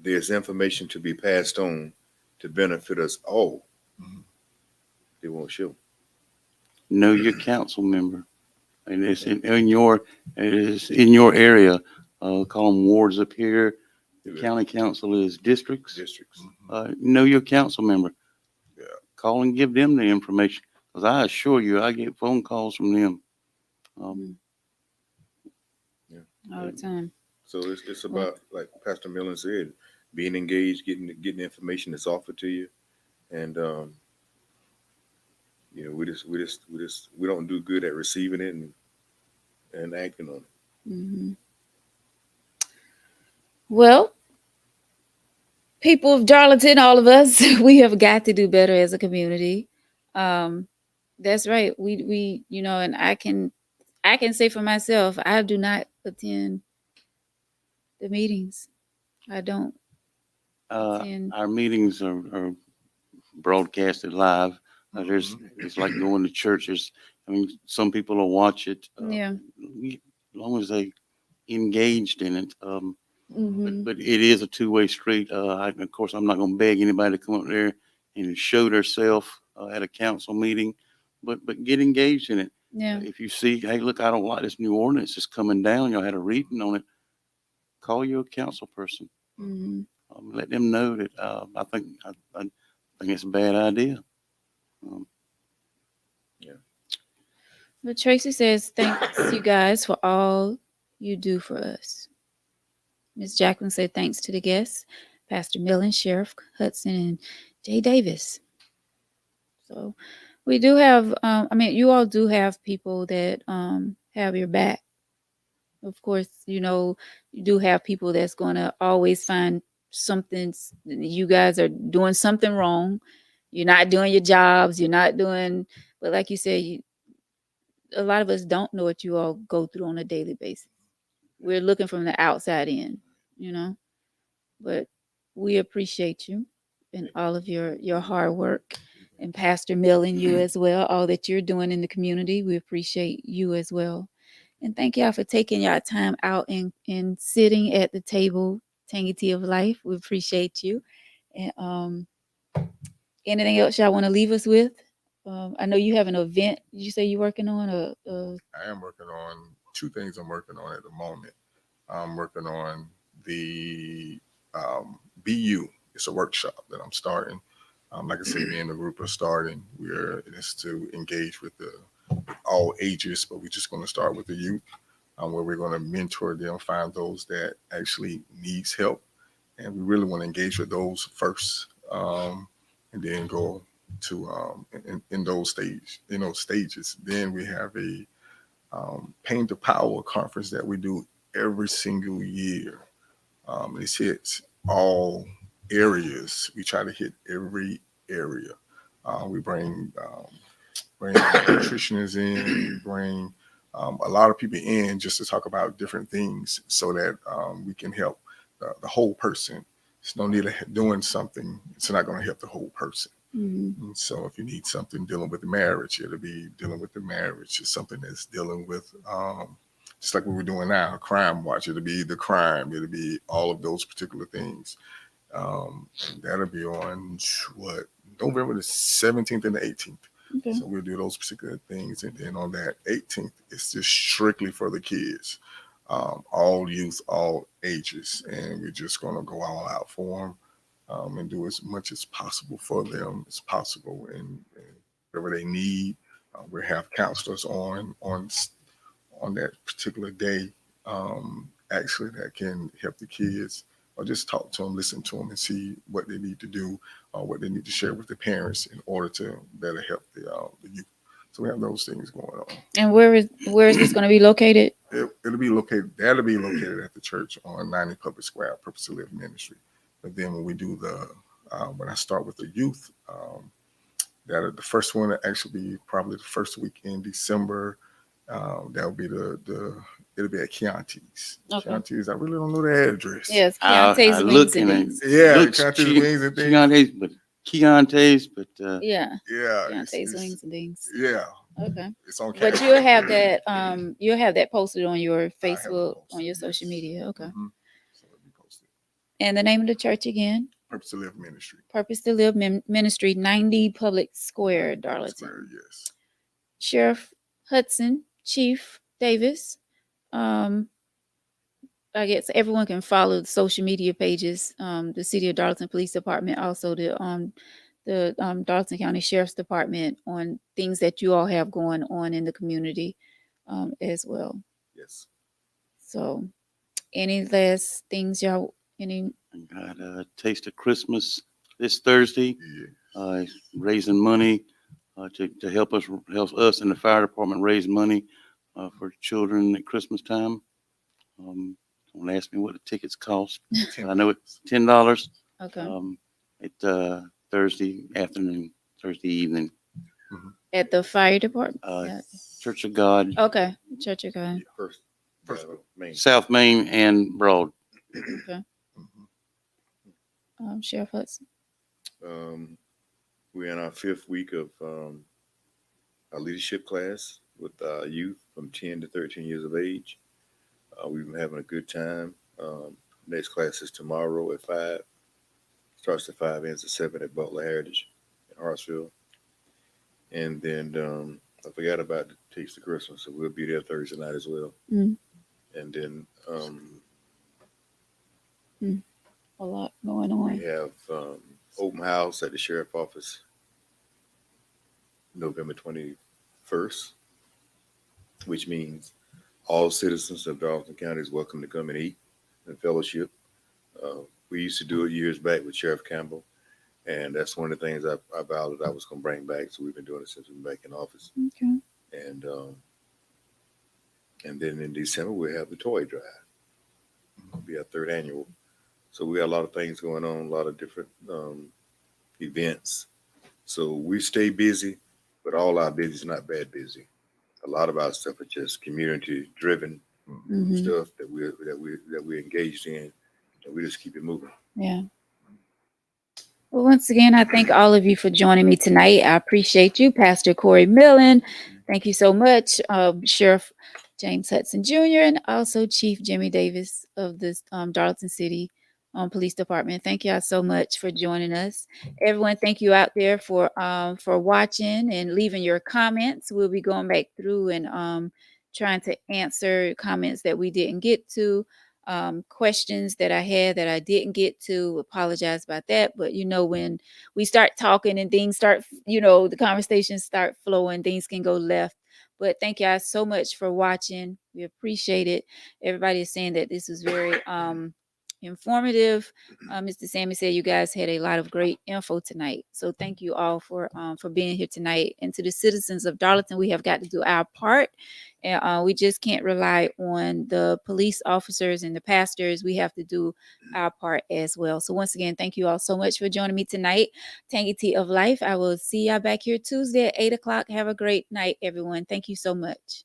there's information to be passed on to benefit us all. Mhm. They won't show. Know your council member. And it's it is in your area. Call them wards up here. The county council is districts. Districts. Know your council member. Yeah. Call and give them the information. Because I assure you, I get phone calls from them. Um, Yeah. All the time. So it's Well, about, like Pastor Millen said, being engaged, getting information that's offered to you, and we don't do good at receiving it and acting on it. mhm. Well, people of Darlington, all of us, we have got to do better as a community. Um, that's right. And I can say for myself, I do not attend the meetings. I don't attend. our meetings are broadcasted live. It's like going to churches. I mean, some people will watch it. Yeah. As long as they engaged in it. Hmm. But it is a two-way street. Of course, I'm not going to beg anybody to come up there and show themselves at a council meeting, but get engaged in it. Yeah. If you see, hey, look, I don't like this new ordinance that's coming down. Y'all had a reading on it. Call your council person. Hmm. Let them know that I think it's a bad idea. Um, Yeah. But Tracy says, thanks you guys for all you do for us. Miss Jacqueline said, thanks to the guests, Pastor Millen, Sheriff Hudson, and Jay Davis. So we do have, you all do have people that have your back. Of course, you do have people that's going to always find something, you guys are doing something wrong. You're not doing your jobs. You're not doing, but like you said, a lot of us don't know what you all go through on a daily basis. We're looking from the outside in, you know, but we appreciate you and all of your hard work, and Pastor Mill and you as well, all that you're doing in the community. We appreciate you as well. And thank y'all for taking y'all time out and sitting at the table, Tangy Tea of Life. We appreciate you. And anything else y'all want to leave us with? I know you have an event. Did you say you're working on I am working on two things. I'm working on at the moment. I'm working on the BU. It's a workshop that I'm starting. Like I said, me and the group are starting. It is to engage with all ages, but we're just going to start with the youth, where we're going to mentor them, find those that actually needs help, and we really want to engage with those first, and then go to in those stages. Then we have a Pain to Power conference that we do every single year. It hits all areas. We try to hit every area. We bring nutritionists in, bring a lot of people in just to talk about different things so that we can help the whole person. There's no need of doing something. It's not going to help the whole person. And so if you need something dealing with the marriage, it'll be dealing with the marriage. It's something that's dealing with, just like what we're doing now, a crime watch. It'll be the crime. It'll be all of those particular things. And that'll be on what, November the 17th and the 18th. Okay. So we'll do those particular things. And then on that 18th, it's just strictly for the kids, all youth, all ages. And we're just going to go all out for them. And do as much as possible for them as possible, and whatever they need. We have counselors on that particular day, actually that can help the kids, or just talk to them, listen to them, and see what they need to do, or what they need to share with the parents in order to better help the youth. So we have those things going on. And where is this going to be located? That'll be located at the church on 90 Public Square, Purpose to Live Ministry. But then when we do when I start with the youth, that the first one will actually be probably the first week in December. That'll be it'll be at Chianti's. Okay. Chianti's, I really don't know the address. Yes, I Chianti's look Wings and and it Things. Yeah, looks Chianti's Wings and Things. Chianti's, but Yeah, Yeah, Chianti's Wings and Things. yeah, Okay. it's on But campus. you'll have that posted on your I have it Facebook, posted, on your yes. social media. Okay. Mhm. So it'll be posted. And the name of the church again? Purpose to Live Ministry. Purpose to Live Ministry, 90 Public Square, Darlington. Square, yes. Sheriff Hudson, Chief Davis. I guess everyone can follow the social media pages. The City of Darlington Police Department, also the Darlington County Sheriff's Department, on things that you all have going on in the community, as well. Yes. So, any last things y'all? Any? I got a Taste of Christmas this Thursday. Yeah. Raising money to help us in the fire department raise money for children at Christmas time. Don't ask me what the tickets cost. I know it's $10. Okay. At Thursday afternoon, Thursday evening. At the fire department. Yeah. Church of God. Okay. Church of God. First Main. South Main and Broad. Okay. Sheriff Hudson. We're in our 5th week of our leadership class with youth from 10 to 13 years of age. We've been having a good time. Next class is tomorrow at 5. Starts at 5, ends at 7 at Butler Heritage in Hartsville. And then I forgot about the Taste of Christmas, so we'll be there Thursday night as well. And then a lot going on. we have open house at the sheriff office November 21st, which means all citizens of Darlington County is welcome to come and eat and fellowship. We used to do it years back with Sheriff Campbell, and that's one of the things I vowed that I was going to bring back. So we've been doing it since we've been back in office. Okay. And then in December we'll have the toy drive. It'll be our 3rd annual. So we got a lot of things going on, a lot of different events. So we stay busy, but all our busy is not bad busy. A lot of our stuff is just community driven Mm-hmm. stuff that we're engaged in, and we just keep it moving. Yeah. Well, once again, I thank all of you for joining me tonight. I appreciate you, Pastor Corey Millen. Thank you so much, Sheriff James Hudson Jr., and also Chief Jimmy Davis of the Darlington City Police Department. Thank y'all so much for joining us. Everyone, thank you out there for watching and leaving your comments. We'll be going back through and trying to answer comments that we didn't get to, questions that I had that I didn't get to. Apologize about that. But when we start talking and things start, the conversations start flowing, things can go left. But thank y'all so much for watching. We appreciate it. Everybody is saying that this was very informative. Mr. Sammy said you guys had a lot of great info tonight. So thank you all for being here tonight. And to the citizens of Darlington, we have got to do our part. And we just can't rely on the police officers and the pastors. We have to do our part as well. So once again, thank you all so much for joining me tonight. Tangy Tea of Life. I will see y'all back here Tuesday at 8 o'clock. Have a great night, everyone. Thank you so much.